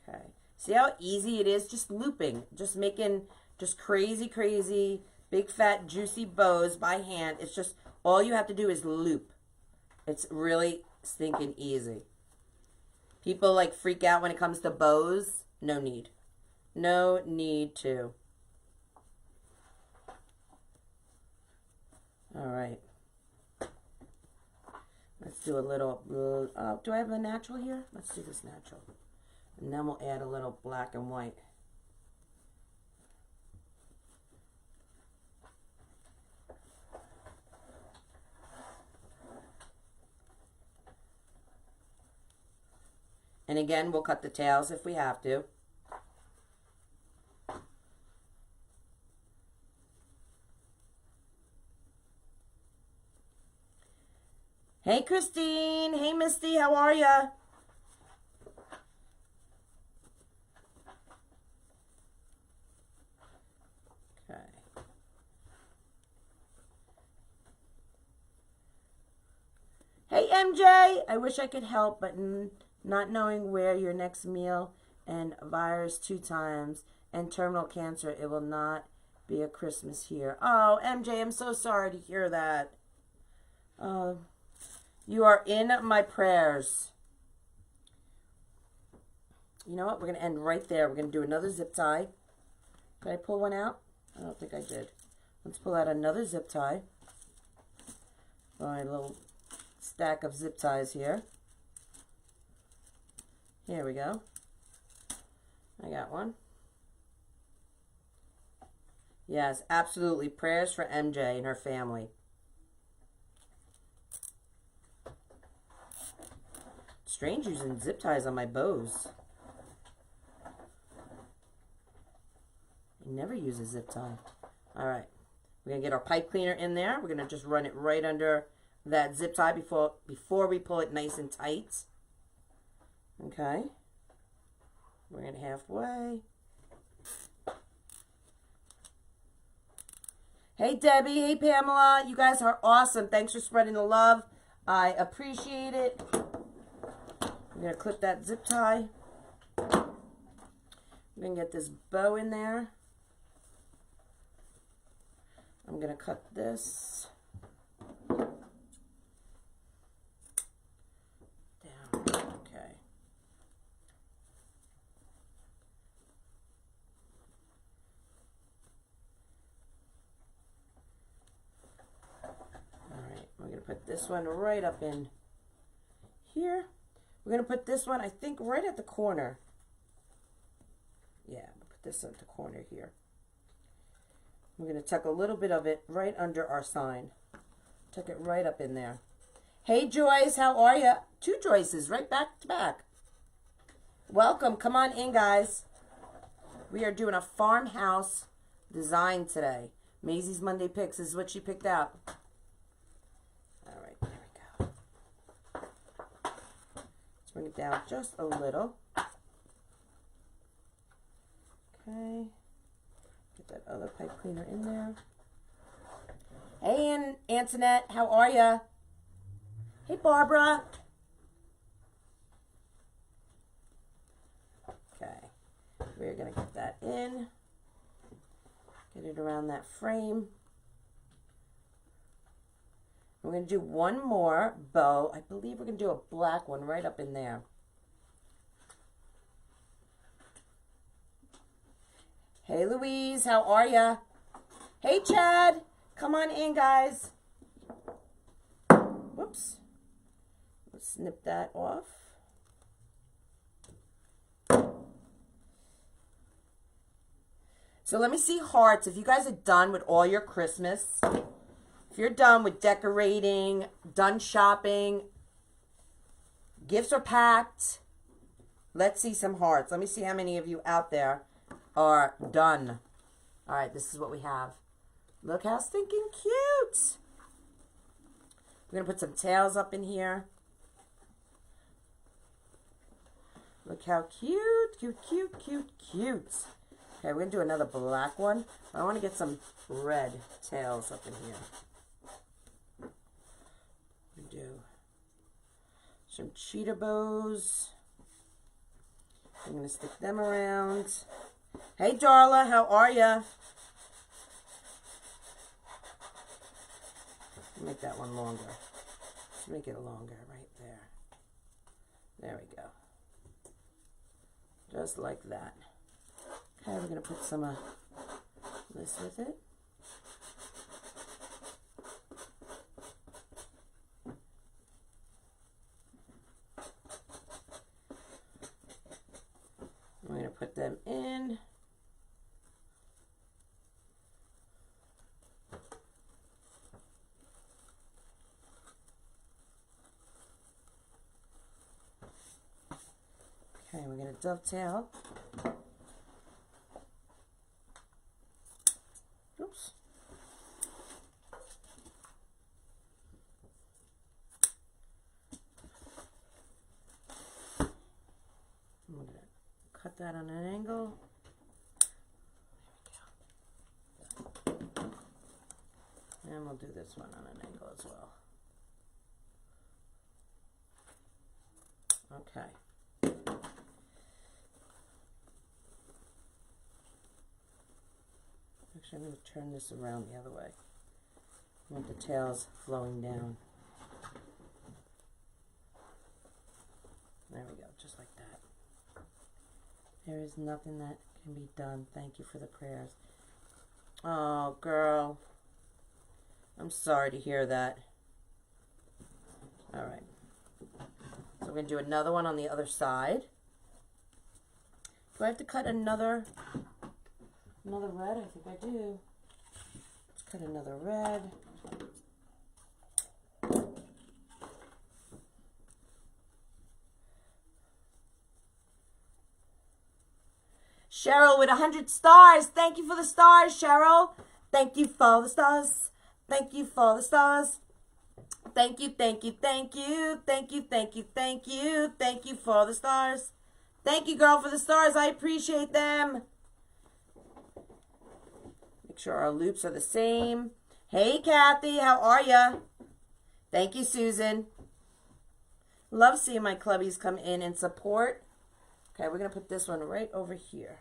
Okay. See how easy it is just looping, just making just crazy, crazy, big, fat, juicy bows by hand. It's just, all you have to do is loop. It's really stinking easy. People like freak out when it comes to bows. No need. No need to. All right. Let's do a little, do I have a natural here? Let's do this natural. And then we'll add a little black and white. And again, we'll cut the tails if we have to. Hey, Christine. Hey, Misty. How are ya? Okay. Hey, MJ. I wish I could help, but not knowing where your next meal and virus 2 times and terminal cancer, it will not be a Christmas here. Oh, MJ, I'm so sorry to hear that. You are in my prayers. You know what? We're going to end right there. We're going to do another zip tie. Did I pull one out? I don't think I did. Let's pull out another zip tie. My little stack of zip ties here. Here we go. I got one. Yes, absolutely. Prayers for MJ and her family. Strange using zip ties on my bows. I never use a zip tie. All right. We're going to get our pipe cleaner in there. We're going to just run it right under that zip tie before we pull it nice and tight. Okay. Bring it halfway. Hey, Debbie. Hey, Pamela. You guys are awesome. Thanks for spreading the love. I appreciate it. I'm going to clip that zip tie. I'm going to get this bow in there. I'm going to cut this down. Okay. All right, we're going to put this one right up in here. We're going to put this one, I think, right at the corner. Yeah, we'll put this at the corner here. We're going to tuck a little bit of it right under our sign. Tuck it right up in there. Hey, Joyce, how are you? 2 Joyces, right back to back. Welcome. Come on in, guys. We are doing a farmhouse design today. Mazie's Monday Picks is what she picked out. All right, there we go. Let's bring it down just a little. Okay. Get that other pipe cleaner in there. Hey, Antoinette, how are ya? Hey, Barbara. Okay. We're going to get that in. Get it around that frame. We're going to do one more bow. I believe we're going to do a black one right up in there. Hey, Louise, how are ya? Hey, Chad, come on in, guys. Whoops. Let's snip that off. So let me see hearts. If you guys are done with all your Christmas, if you're done with decorating, done shopping, gifts are packed, let's see some hearts. Let me see how many of you out there are done. All right, this is what we have. Look how stinking cute. We're going to put some tails up in here. Look how cute, cute, cute, cute, cute. Okay, we're going to do another black one. I want to get some red tails up in here. We do some cheetah bows. I'm going to stick them around. Hey, Darla, how are ya? Make that one longer. Let's make it longer right there. There we go. Just like that. Okay, we're going to put some of this with it. I'm going to put them in. Okay, we're going to dovetail. Oops. I'm going to cut that on an angle. And we'll do this one on an angle as well. Okay. Actually, I'm going to turn this around the other way. I want the tails flowing down. There we go, just like that. There is nothing that can be done. Thank you for the prayers. Oh, girl. I'm sorry to hear that. All right. So we're going to do another one on the other side. Do I have to cut another red? I think I do. Let's cut another red. Cheryl with 100 stars. Thank you for the stars, Cheryl. Thank you for the stars. Thank you for the stars. Thank you, thank you, thank you. Thank you, thank you, thank you. Thank you for the stars. Thank you, girl, for the stars. I appreciate them. Make sure our loops are the same. Hey, Kathy, how are ya? Thank you, Susan. Love seeing my clubbies come in and support. Okay, we're going to put this one right over here.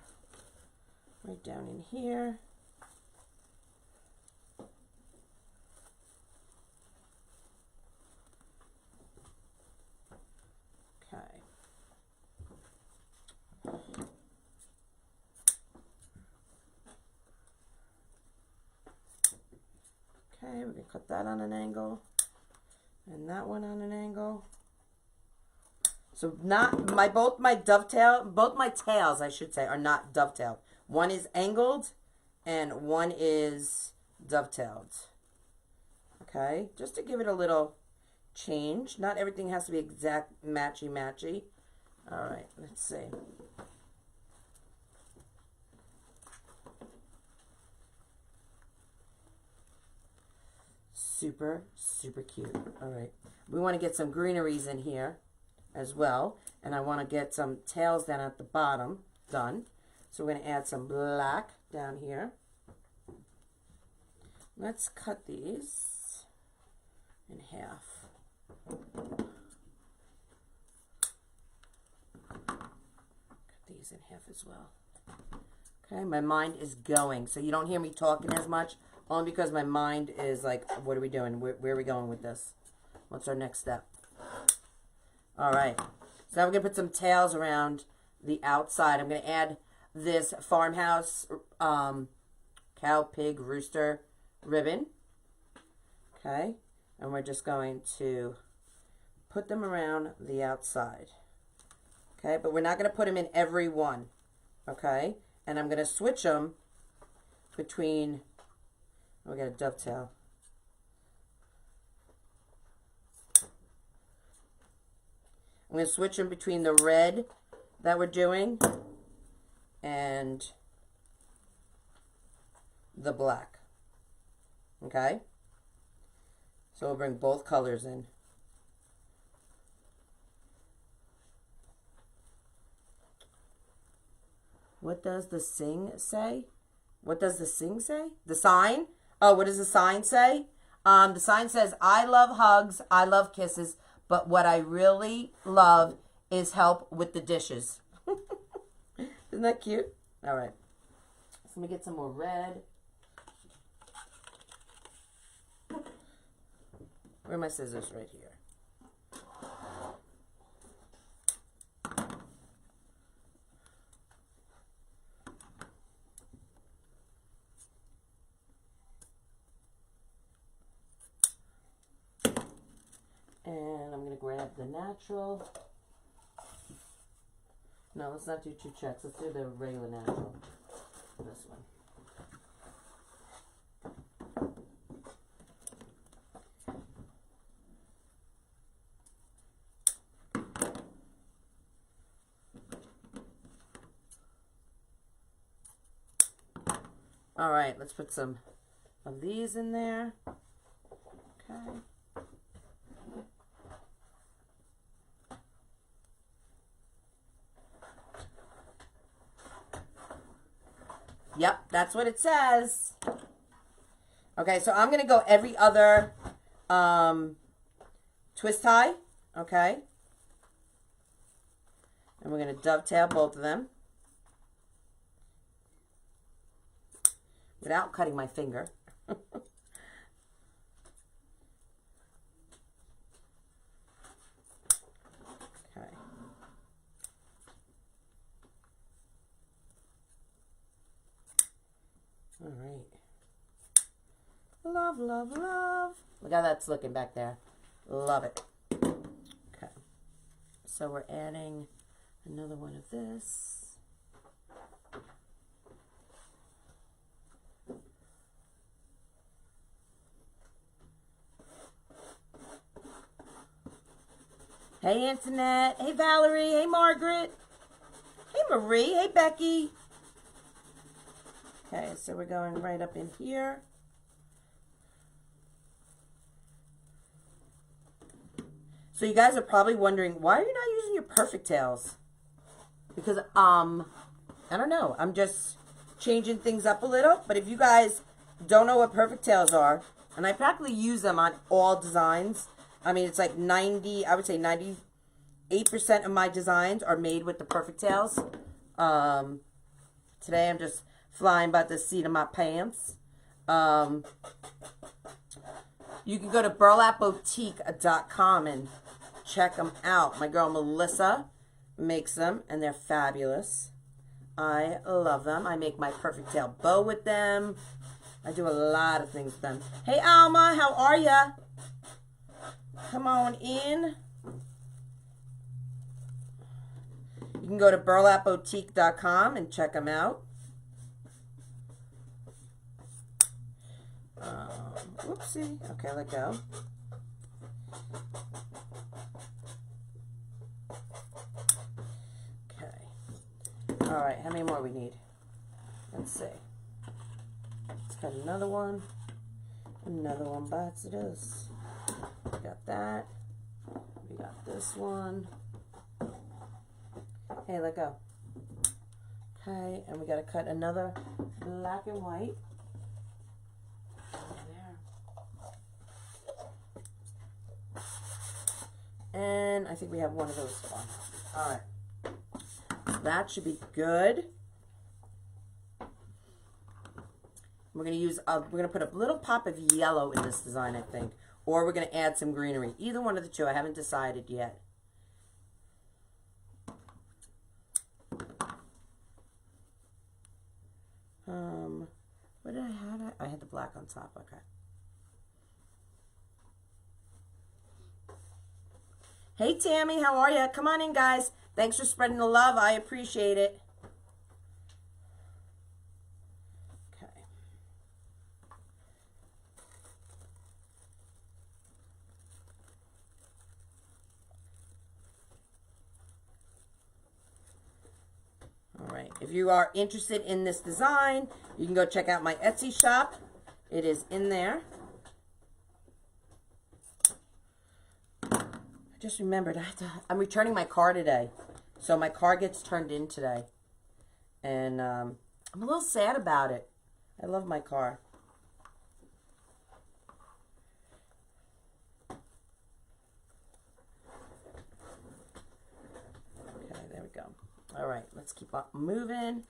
Right down in here. Okay. Okay, we're going to cut that on an angle. And that one on an angle. So both my tails, I should say, are not dovetailed. One is angled and one is dovetailed. Okay, just to give it a little change. Not everything has to be exact matchy. All right, let's see. Super, super cute. All right, we want to get some greeneries in here as well, and I want to get some tails down at the bottom done. So we're going to add some black down here. Let's cut these in half. Cut these in half as well. Okay, my mind is going, so you don't hear me talking as much, only because my mind is like, what are we doing? Where are we going with this? What's our next step? All right, so now we're going to put some tails around the outside. I'm going to add this farmhouse cow, pig, rooster ribbon. Okay, and we're just going to put them around the outside. Okay, but we're not going to put them in every one. Okay, and I'm going to switch them between, we got a dovetail. I'm going to switch them between the red that we're doing and the black. Okay? So we'll bring both colors in. What does the sing say? What does the sing say? The sign? Oh, what does the sign say? The sign says, I love hugs, I love kisses, but what I really love is help with the dishes. Isn't that cute? All right. So let me get some more red. Where are my scissors? Right here. And I'm going to grab the natural. No, let's not do two checks. Let's do the regular natural. This one. All right, let's put some of these in there. Okay. Yep, that's what it says. Okay, so I'm going to go every other twist tie, okay? And we're going to dovetail both of them without cutting my finger. All right. Love, love, love. Look how that's looking back there. Love it. So we're adding another one of this. Hey, Antoinette. Hey, Valerie. Hey, Margaret. Hey, Marie. Hey, Becky. Okay, so we're going right up in here. So you guys are probably wondering, why are you not using your Perfect Tails? Because, I don't know. I'm just changing things up a little. But if you guys don't know what Perfect Tails are, and I practically use them on all designs. I mean, it's like I would say 98% of my designs are made with the Perfect Tails. Today I'm just flying by the seat of my pants. You can go to burlapboutique.com and check them out. My girl Melissa makes them, and they're fabulous. I love them. I make my Perfect Tail bow with them. I do a lot of things with them. Hey, Alma, how are ya? Come on in. You can go to burlapboutique.com and check them out. Whoopsie. Okay, let go. Okay. All right, how many more we need? Let's see. Let's got another one. Another one bites this. We got that. We got this one. Hey, let go. Okay, and we got to cut another black and white. And I think we have one of those on. All right. So that should be good. We're going to use, we're going to put a little pop of yellow in this design, I think. Or we're going to add some greenery. Either one of the two. I haven't decided yet. What did I have? I had the black on top. Okay. Hey, Tammy, how are you? Come on in, guys. Thanks for spreading the love. I appreciate it. Okay. All right. If you are interested in this design, you can go check out my Etsy shop. It is in there. Just remembered, I'm returning my car today. So my car gets turned in today. And I'm a little sad about it. I love my car. Okay, there we go. All right, let's keep on moving.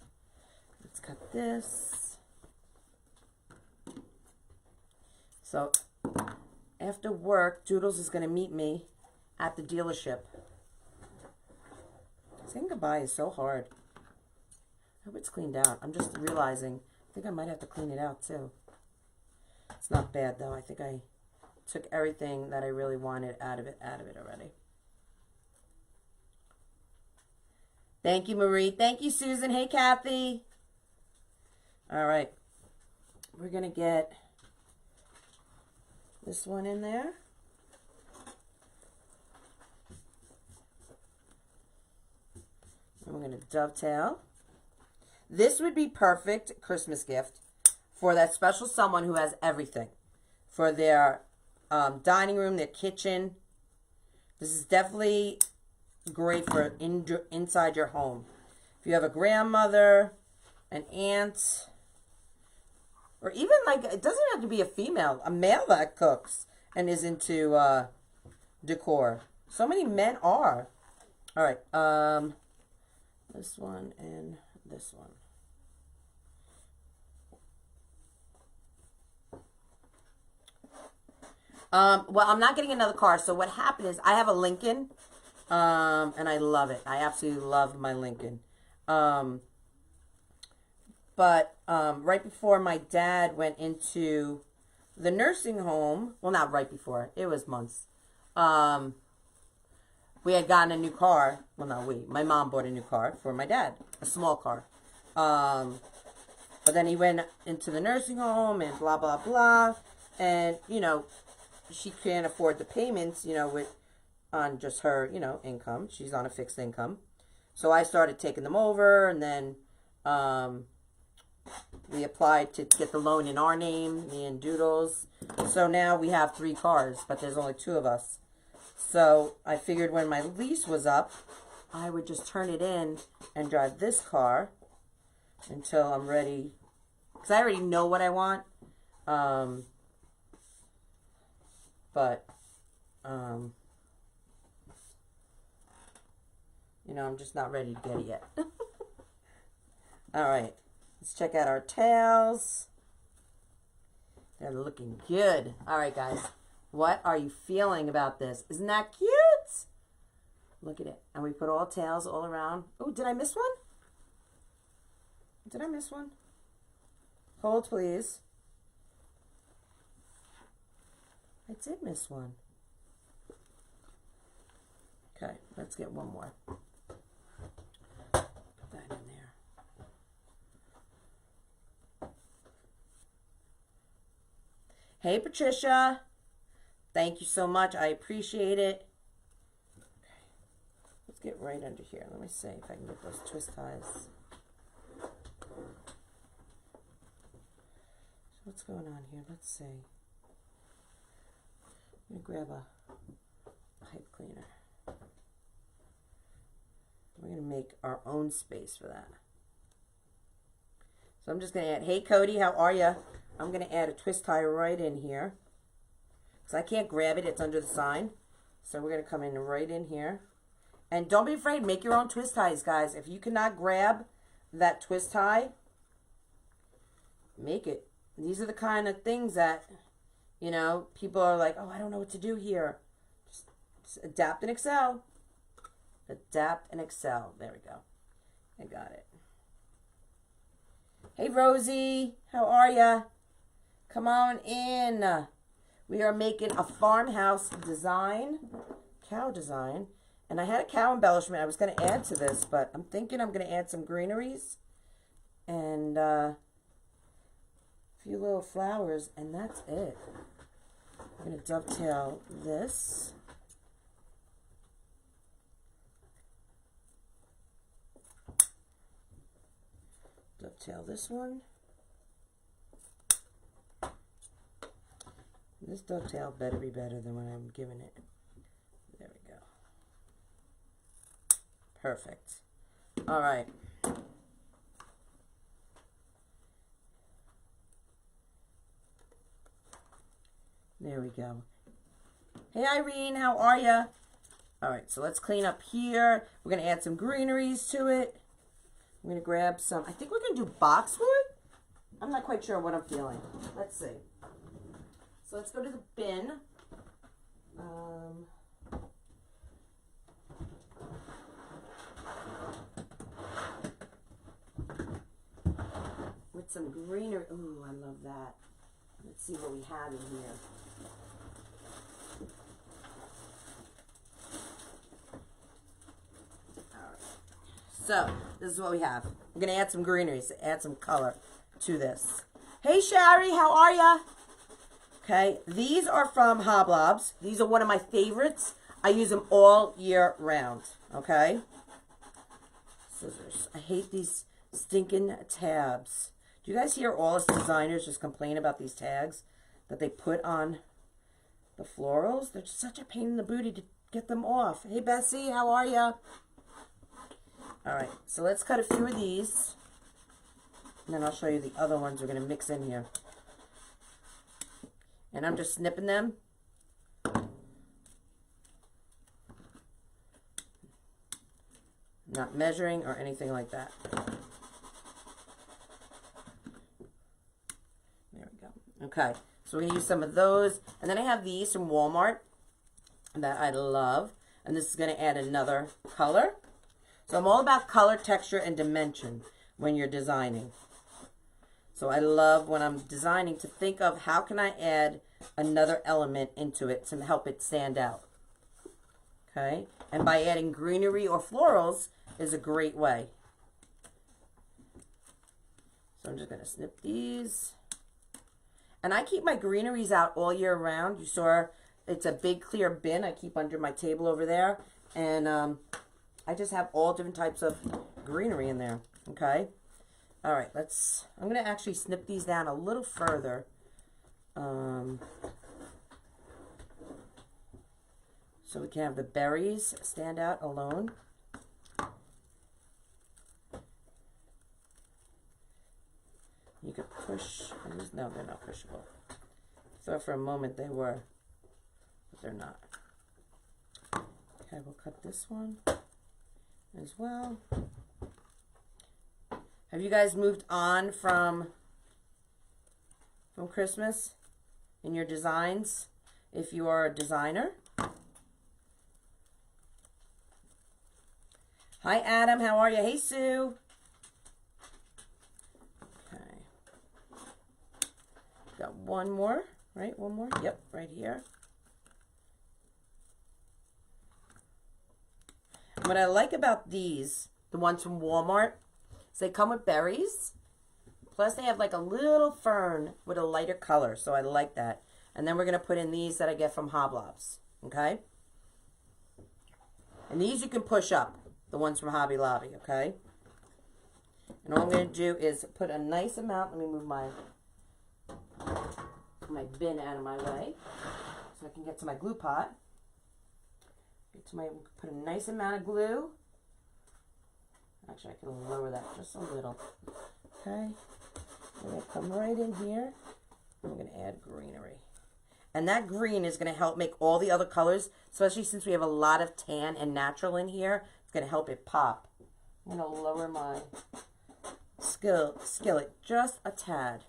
Let's cut this. So after work, Doodles is going to meet me at the dealership. Saying goodbye is so hard. I hope it's cleaned out. I'm just realizing, I think I might have to clean it out too. It's not bad though. I think I took everything that I really wanted out of it already. Thank you, Marie. Thank you, Susan. Hey, Kathy. All right. We're going to get this one in there. And we're going to dovetail. This would be perfect Christmas gift for that special someone who has everything. For their dining room, their kitchen. This is definitely great for inside your home. If you have a grandmother, an aunt, or even like, it doesn't have to be a female, a male that cooks and is into decor. So many men are. All right, this one and this one. Well, I'm not getting another car. So what happened is I have a Lincoln, and I love it. I absolutely love my Lincoln. But right before my dad went into the nursing home, well, not right before, it was months. we had gotten a new car. Well, not we. My mom bought a new car for my dad. A small car. But then he went into the nursing home and blah, blah, blah. And, you know, she can't afford the payments, you know, on just her, you know, income. She's on a fixed income. So I started taking them over, and then we applied to get the loan in our name, me and Doodles. So now we have 3 cars, but there's only 2 of us. So I figured when my lease was up, I would just turn it in and drive this car until I'm ready. Because I already know what I want. You know, I'm just not ready to get it yet. All right. Let's check out our tails. They're looking good. All right, guys. What are you feeling about this? Isn't that cute? Look at it. And we put all tails all around. Oh, did I miss one? Did I miss one? Hold, please. I did miss one. Okay, let's get one more. Put that in there. Hey, Patricia. Thank you so much. I appreciate it. Okay. Let's get right under here. Let me see if I can get those twist ties. What's going on here? Let's see. I'm going to grab a pipe cleaner. We're going to make our own space for that. So I'm just going to add, hey Cody, how are you? I'm going to add a twist tie right in here. Because I can't grab it, it's under the sign. So we're going to come in right in here. And don't be afraid, make your own twist ties, guys. If you cannot grab that twist tie, make it. These are the kind of things that, you know, people are like, oh, I don't know what to do here. Just adapt and excel. Adapt and excel. There we go. I got it. Hey, Rosie. How are ya? Come on in. We are making a farmhouse design. Cow design. And I had a cow embellishment I was going to add to this, but I'm thinking I'm going to add some greeneries. And, few little flowers, and that's it. I'm going to dovetail this. Dovetail this one. This dovetail better be better than what I'm giving it. There we go. Perfect. All right. There we go. Hey, Irene, how are ya? All right, so let's clean up here. We're going to add some greeneries to it. I'm going to grab some, I think we're going to do boxwood. I'm not quite sure what I'm feeling. Let's see. So let's go to the bin. With some greenery. Ooh, I love that. Let's see what we have in here. So, this is what we have. I'm going to add some greeneries to add some color to this. Hey, Shari, how are ya? Okay, these are from Hoblobs. These are one of my favorites. I use them all year round, okay? Scissors. I hate these stinking tabs. Do you guys hear all us designers just complain about these tags that they put on the florals? They're just such a pain in the booty to get them off. Hey, Bessie, how are ya? All right, so let's cut a few of these, and then I'll show you the other ones we're going to mix in here. And I'm just snipping them. Not measuring or anything like that. There we go. Okay, so we're going to use some of those. And then I have these from Walmart that I love. And this is going to add another color. So I'm all about color, texture, and dimension when you're designing. So I love when I'm designing to think of how can I add another element into it to help it stand out. Okay? And by adding greenery or florals is a great way. So I'm just going to snip these. And I keep my greeneries out all year round. You saw it's a big clear bin I keep under my table over there. And I just have all different types of greenery in there. Okay. All right, I'm going to actually snip these down a little further. So we can have the berries stand out alone. You could push, no, they're not pushable. So for a moment they were, but they're not. Okay, we'll cut this one as well. Have you guys moved on from Christmas in your designs? If you are a designer. Hi, Adam. How are you? Hey, Sue. Okay. Got one more, right? One more? Yep, right here. What I like about these, the ones from Walmart, is they come with berries. Plus, they have like a little fern with a lighter color, so I like that. And then we're going to put in these that I get from Hoblobs, okay? And these you can push up. The ones from Hobby Lobby, okay? And all I'm going to do is put a nice amount. Let me move my bin out of my way so I can get to my glue pot. Put a nice amount of glue. Actually, I can lower that just a little. Okay. We're going to come right in here. And we're going to add greenery. And that green is going to help make all the other colors, especially since we have a lot of tan and natural in here. Going to help it pop. I'm going to lower my skillet just a tad.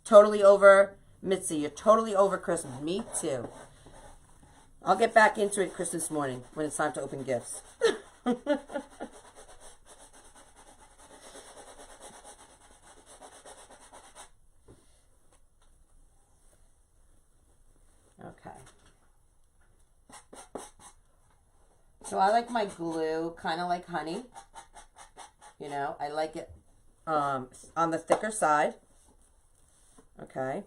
Totally over, Mitzi. You're totally over Christmas. Me too. I'll get back into it Christmas morning when it's time to open gifts. Okay. So I like my glue kind of like honey. You know, I like it on the thicker side. Okay.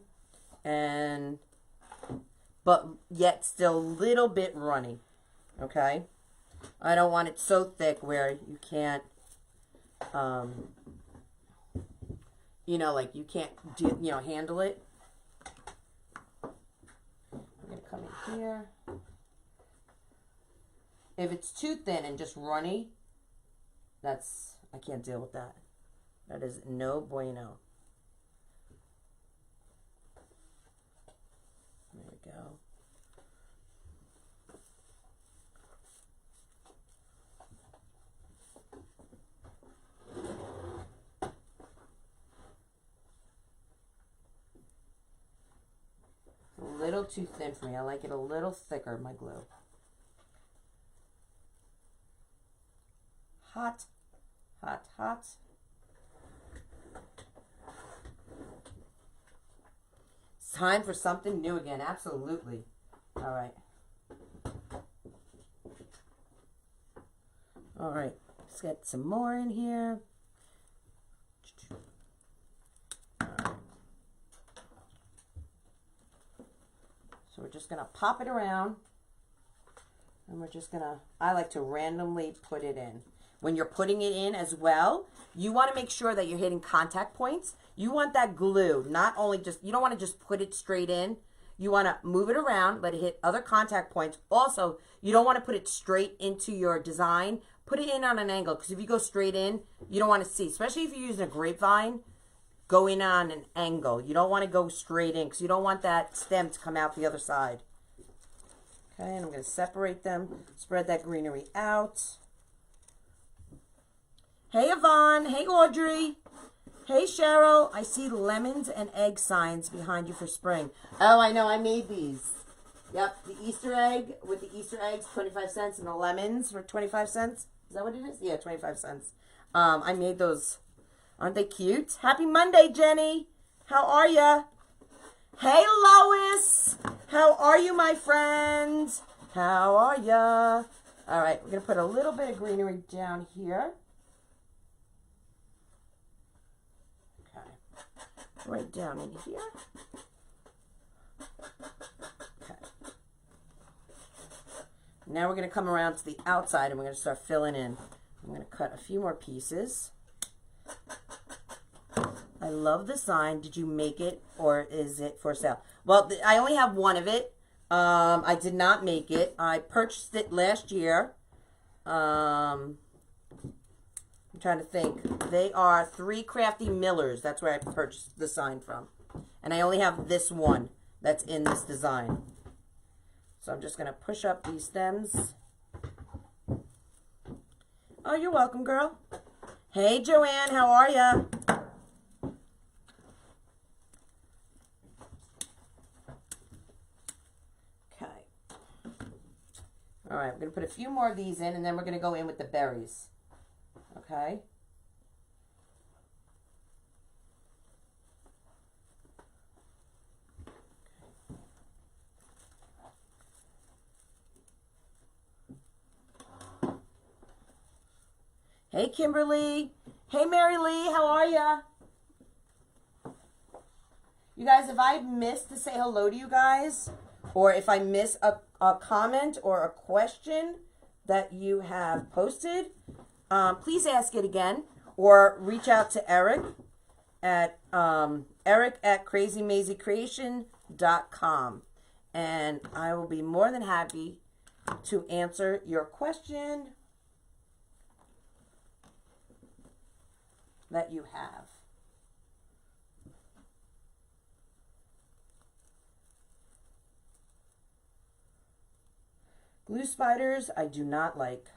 But yet still a little bit runny. Okay. I don't want it so thick where you can't, you know, like you can't, handle it. I'm going to come in here. If it's too thin and just runny, I can't deal with that. That is no bueno. There we go. A little too thin for me. I like it a little thicker, my glue. Hot, hot, hot. It's time for something new again. Absolutely. All right. All right. Let's get some more in here. All right. So we're just going to pop it around. And we're just going to, I like to randomly put it in. When you're putting it in as well, you want to make sure that you're hitting contact points. You want that glue, not only just, you don't want to just put it straight in. You want to move it around, let it hit other contact points. Also, you don't want to put it straight into your design. Put it in on an angle, because if you go straight in, you don't want to see, especially if you're using a grapevine, go in on an angle. You don't want to go straight in, because you don't want that stem to come out the other side. Okay, and I'm going to separate them, spread that greenery out. Hey, Yvonne. Hey, Audrey. Hey, Cheryl. I see lemons and egg signs behind you for spring. Oh, I know. I made these. Yep. The Easter egg with the Easter eggs, 25 cents, and the lemons for 25 cents. Is that what it is? Yeah, 25 cents. I made those. Aren't they cute? Happy Monday, Jenny. How are ya? Hey, Lois. How are you, my friend? How are ya? All right, we're going to put a little bit of greenery down here. Okay. Right down in here. Okay. Now we're going to come around to the outside and we're going to start filling in. I'm going to cut a few more pieces. I love the sign. Did you make it or is it for sale? Well, I only have one of it. I did not make it. I purchased it last year. I'm trying to think. They are 3 Crafty Millers. That's where I purchased the sign from. And I only have this one that's in this design. So I'm just going to push up these stems. Oh, you're welcome, girl. Hey, Joanne. How are ya? All right, we're going to put a few more of these in, and then we're going to go in with the berries. Okay? Hey, Kimberly. Hey, Mary Lee. How are ya? You guys, if I missed to say hello to you guys, or if I miss a comment or a question that you have posted, please ask it again, or reach out to Eric at Krazy and I will be more than happy to answer your question that you have. Glue spiders, I do not like.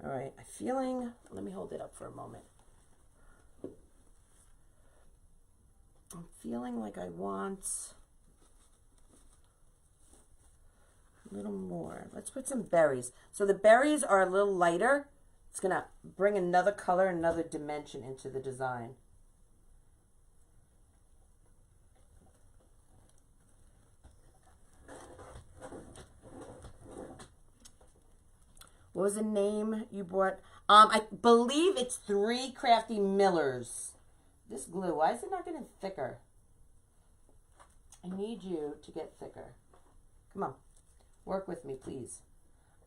All right, I'm feeling, let me hold it up for a moment. I'm feeling like I want a little more. Let's put some berries. So the berries are a little lighter. It's going to bring another color, another dimension into the design. What was the name you bought? I believe it's 3 Crafty Millers. This glue, why is it not getting thicker? I need you to get thicker. Come on. Work with me, please.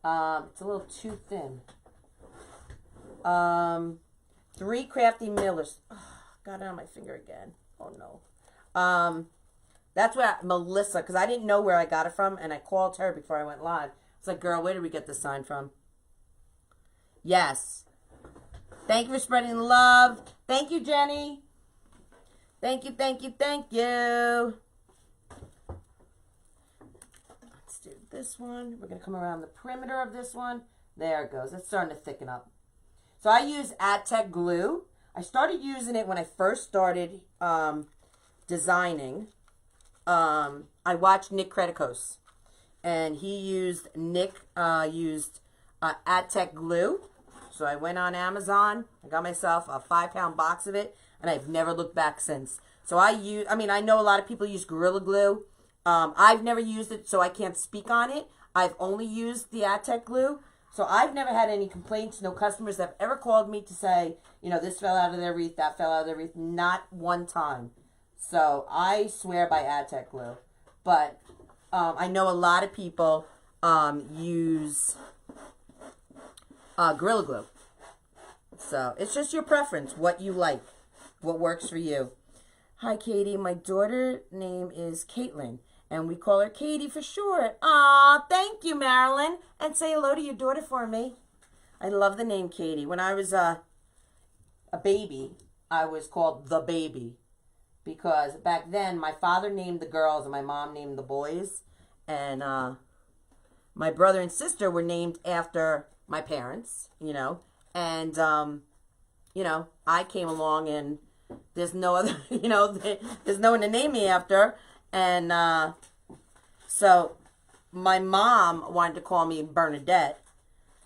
It's a little too thin. 3 Crafty Millers. Oh, got it on my finger again. Oh, no. That's where Melissa, because I didn't know where I got it from, and I called her before I went live. It's like, girl, where did we get this sign from? Yes. Thank you for spreading the love. Thank you, Jenny. Thank you, thank you, thank you. Let's do this one. We're going to come around the perimeter of this one. There it goes. It's starting to thicken up. So I use Adtech glue. I started using it when I first started designing. I watched Nick Kretikos, and he used Adtech glue. So I went on Amazon, I got myself a 5-pound box of it, and I've never looked back since. So I know a lot of people use Gorilla Glue. I've never used it, so I can't speak on it. I've only used the Adtech glue. So I've never had any complaints, no customers that have ever called me to say, you know, this fell out of their wreath, that fell out of their wreath. Not one time. So I swear by Adtech glue. But I know a lot of people use Gorilla Glue. So it's just your preference, what you like, what works for you. Hi, Katie. My daughter's name is Caitlin, and we call her Katie for short. Aw, thank you, Marilyn. And say hello to your daughter for me. I love the name Katie. When I was a baby, I was called the baby, because back then my father named the girls and my mom named the boys, and my brother and sister were named after my parents, you know, and, you know, I came along and there's no other, you know, there's no one to name me after, and, so my mom wanted to call me Bernadette,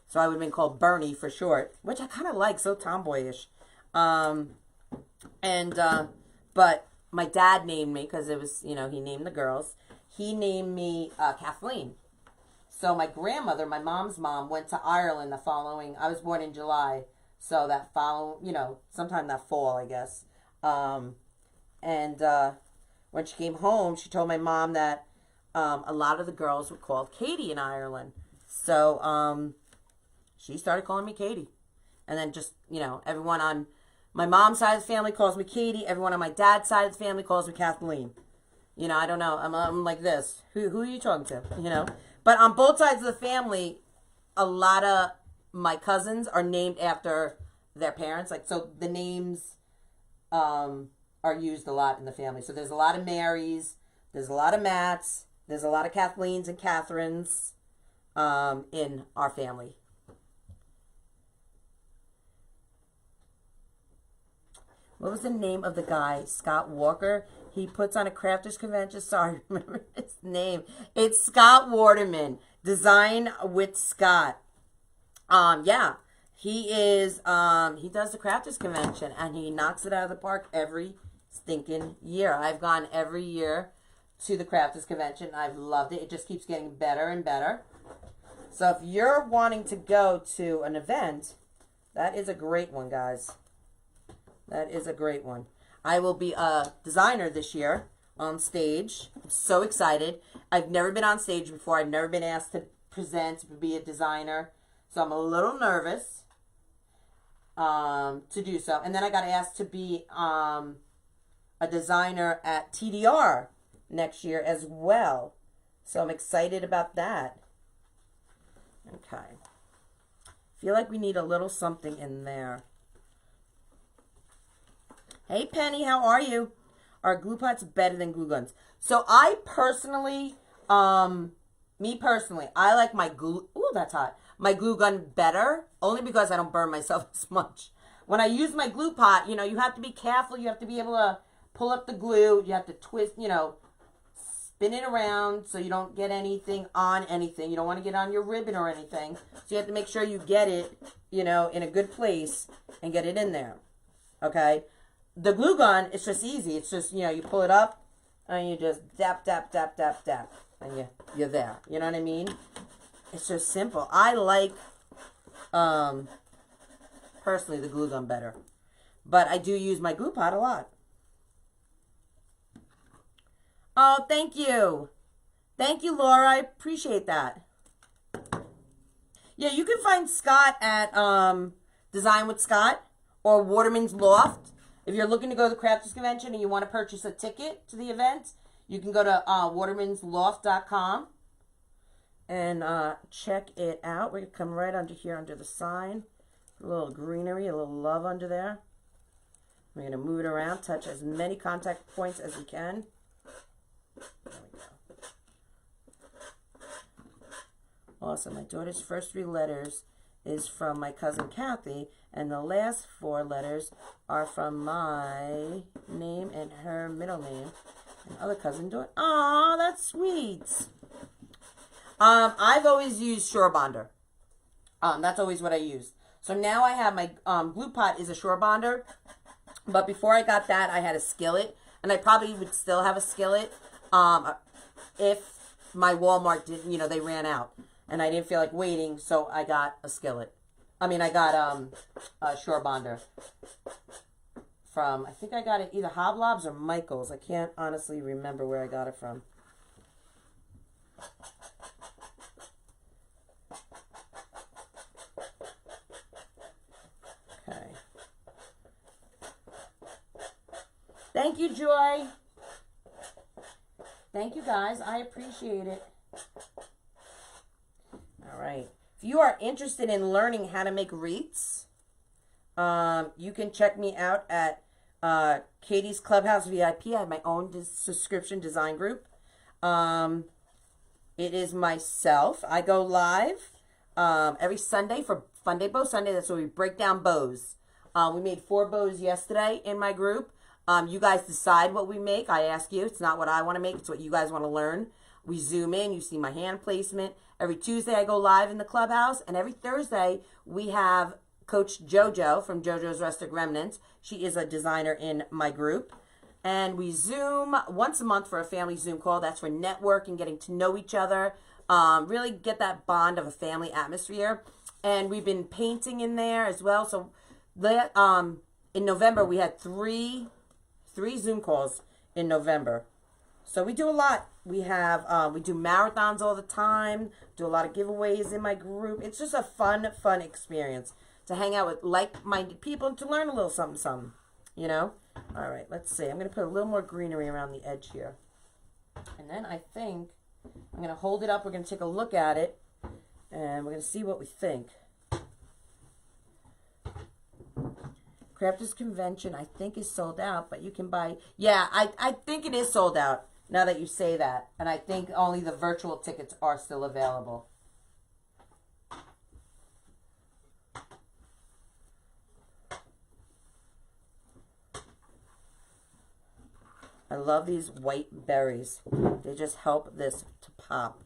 so I would have been called Bernie for short, which I kind of like, so tomboyish, but my dad named me, because it was, you know, he named the girls. He named me Kathleen. So my grandmother, my mom's mom, went to Ireland the following, I was born in July, so that following, you know, sometime that fall, I guess. When she came home, she told my mom that a lot of the girls were called Katie in Ireland. So she started calling me Katie. And then just, you know, everyone on my mom's side of the family calls me Katie. Everyone on my dad's side of the family calls me Kathleen. You know, I don't know. I'm like this. Who are you talking to? You know? But on both sides of the family, a lot of my cousins are named after their parents. Like, so the names are used a lot in the family. So there's a lot of Marys. There's a lot of Matts. There's a lot of Kathleens and Catherines in our family. What was the name of the guy? Scott Walker. He puts on a crafters convention. Sorry, remember his name. It's Scott Waterman. Design with Scott. Yeah. He is, he does the crafters convention and he knocks it out of the park every stinking year. I've gone every year to the crafters convention. I've loved it. It just keeps getting better and better. So if you're wanting to go to an event, that is a great one, guys. That is a great one. I will be a designer this year on stage. I'm so excited. I've never been on stage before. I've never been asked to present, to be a designer. So I'm a little nervous to do so. And then I got asked to be a designer at TDR next year as well. So I'm excited about that. Okay. Feel like we need a little something in there. Hey, Penny, how are you? Are glue pots better than glue guns? So I personally, me personally, I like my glue, ooh, that's hot, my glue gun better, only because I don't burn myself as much. When I use my glue pot, you know, you have to be careful. You have to be able to pull up the glue. You have to twist, you know, spin it around so you don't get anything on anything. You don't want to get on your ribbon or anything. So you have to make sure you get it, you know, in a good place and get it in there. Okay? The glue gun, it's just easy. It's just, you know, you pull it up and you just dap, dap, dap, dap, dap. And you're there. You know what I mean? It's just simple. I like, personally, the glue gun better. But I do use my glue pot a lot. Oh, thank you. Thank you, Laura. I appreciate that. Yeah, you can find Scott at Design with Scott or Waterman's Loft. If you're looking to go to the Crafters Convention and you want to purchase a ticket to the event, you can go to watermansloft.com and check it out. We're going to come right under here under the sign. A little greenery, a little love under there. We're going to move it around, touch as many contact points as we can. There we go. Awesome. My daughter's first 3 letters is from my cousin Kathy, and the last 4 letters are from my name and her middle name. And other cousin doing. Aw, that's sweet. I've always used SureBonder. That's always what I used. So now I have my glue pot is a SureBonder, but before I got that, I had a skillet, and I probably would still have a skillet if my Walmart didn't, you know, they ran out, and I didn't feel like waiting, so I got a skillet. I mean, I got a SureBonder from, I think I got it either Hoblobs or Michael's. I can't honestly remember where I got it from. Okay. Thank you, Joy. Thank you, guys. I appreciate it. All right. If you are interested in learning how to make wreaths, you can check me out at Katie's Clubhouse VIP. I have my own subscription design group. It is myself. I go live every Sunday for Fun Day Bow Sunday. That's where we break down bows. We made 4 bows yesterday in my group. You guys decide what we make. I ask you. It's not what I want to make. It's what you guys want to learn. We zoom in. You see my hand placement. Every Tuesday I go live in the Clubhouse. And every Thursday we have Coach JoJo from JoJo's Rustic Remnants. She is a designer in my group. And we Zoom once a month for a family Zoom call. That's for networking, getting to know each other, really get that bond of a family atmosphere. And we've been painting in there as well. So in November, we had three Zoom calls in November. So we do a lot. We do marathons all the time, do a lot of giveaways in my group. It's just a fun experience to hang out with like-minded people and to learn a little something, you know? All right, let's see. I'm going to put a little more greenery around the edge here. And then I think I'm going to hold it up. We're going to take a look at it, and we're going to see what we think. Crafters Convention, I think, is sold out, but you can buy... Yeah, I think it is sold out, now that you say that. And I think only the virtual tickets are still available. I love these white berries. They just help this to pop.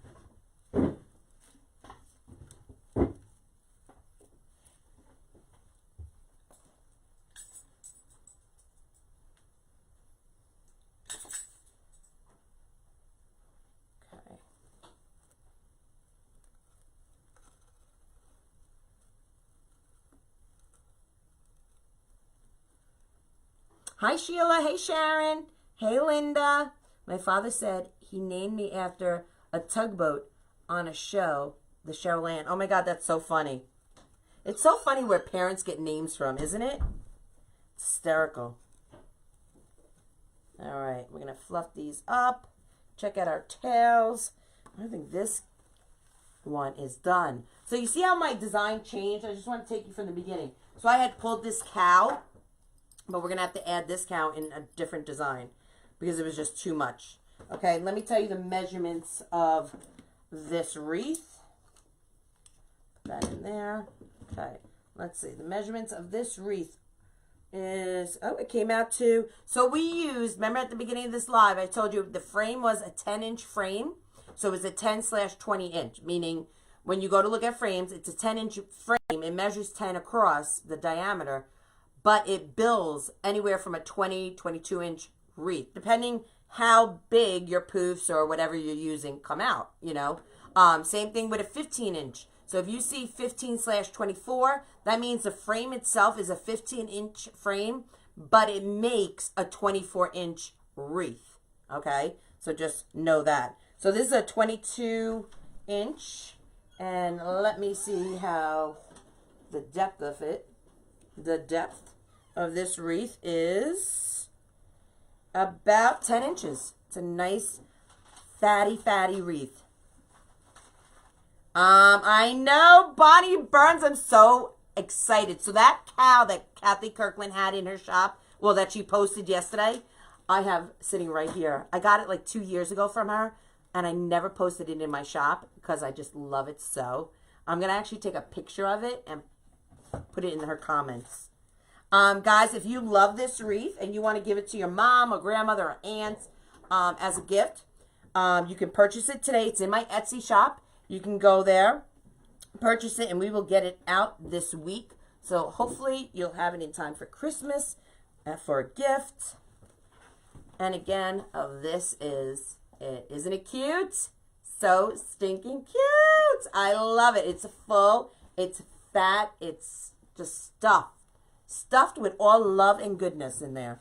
Hi, Sheila. Hey, Sharon. Hey, Linda. My father said he named me after a tugboat on a show, the show Land. Oh, my God, that's so funny. It's so funny where parents get names from, isn't it? Hysterical. All right, we're going to fluff these up. Check out our tails. I think this one is done. So you see how my design changed? I just want to take you from the beginning. So I had pulled this cow, but we're going to have to add this cow in a different design because it was just too much. Okay, let me tell you the measurements of this wreath. Put that in there. Okay, let's see. The measurements of this wreath is, oh, it came out to, so we used, remember at the beginning of this live, I told you the frame was a 10-inch frame. So it was a 10/20 inch, meaning when you go to look at frames, it's a 10-inch frame. It measures 10 across the diameter, but it bills anywhere from a 22 inch wreath, depending how big your poofs or whatever you're using come out, you know. Same thing with a 15-inch. So if you see 15/24, that means the frame itself is a 15-inch frame, but it makes a 24-inch wreath, okay? So just know that. So this is a 22-inch, and let me see how the depth of it, the depth of this wreath is about 10 inches. It's a nice fatty wreath. I know, Bonnie Burns, I'm so excited. So that cow that Kathy Kirkland had in her shop, well, that she posted yesterday, I have sitting right here. I got it like 2 years ago from her, and I never posted it in my shop because I just love it so. I'm going to actually take a picture of it and put it in her comments. Guys, if you love this wreath and you want to give it to your mom or grandmother or aunt as a gift, you can purchase it today. It's in my Etsy shop. You can go there, purchase it, and we will get it out this week. So hopefully you'll have it in time for Christmas, for a gift. And again, this is it. Isn't it cute? So stinking cute. I love it. It's full. It's fat. It's just stuffed with all love and goodness in there.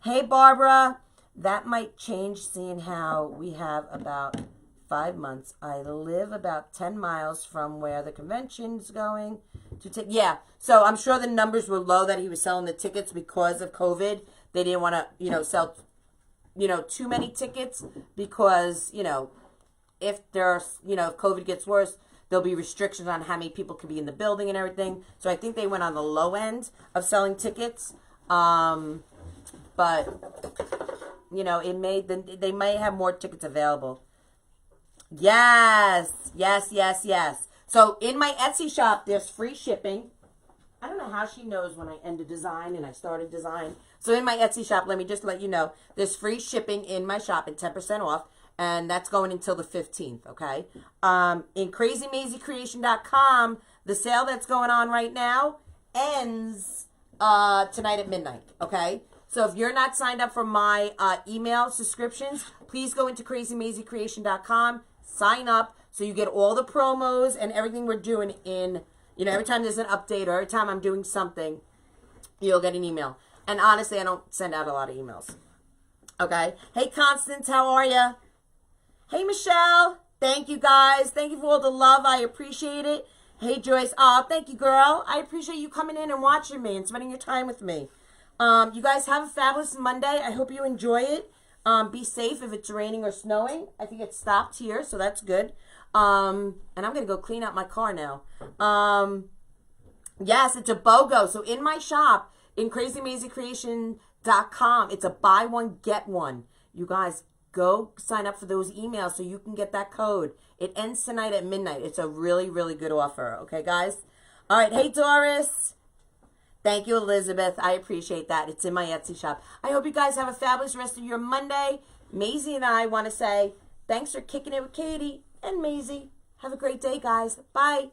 Hey, Barbara. That might change seeing how we have about 5 months. I live about 10 miles from where the convention's going to take. Yeah, so I'm sure the numbers were low that he was selling the tickets because of COVID. They didn't want to, sell, too many tickets because, if there's, if COVID gets worse, there'll be restrictions on how many people can be in the building and everything. So I think they went on the low end of selling tickets. But, they may have more tickets available. Yes. So in my Etsy shop, there's free shipping. I don't know how she knows when I end a design and I start a design. So in my Etsy shop, let me just let you know, there's free shipping in my shop and 10% off. And that's going until the 15th, okay? In CrazyMazieCreation.com, the sale that's going on right now ends tonight at midnight, okay? So So if you're not signed up for my email subscriptions, please go into CrazyMazieCreation.com, sign up so you get all the promos and everything we're doing in, you know, every time there's an update or every time I'm doing something, you'll get an email. And honestly, I don't send out a lot of emails. Okay. Hey, Constance, how are you? Hey, Michelle. Thank you, guys. Thank you for all the love. I appreciate it. Hey, Joyce. Oh, thank you, girl. I appreciate you coming in and watching me and spending your time with me. You guys have a fabulous Monday. I hope you enjoy it. Be safe if it's raining or snowing. I think it stopped here, so that's good. And I'm going to go clean out my car now. Yes, it's a BOGO. So in my shop, in CrazyMazieCreation.com, it's a buy one, get one. You guys, go sign up for those emails so you can get that code. It ends tonight at midnight. It's a really, really good offer. Okay, guys? All right. Hey, Doris. Thank you, Elizabeth. I appreciate that. It's in my Etsy shop. I hope you guys have a fabulous rest of your Monday. Mazie and I want to say thanks for kicking it with Katie and Mazie. Have a great day, guys. Bye.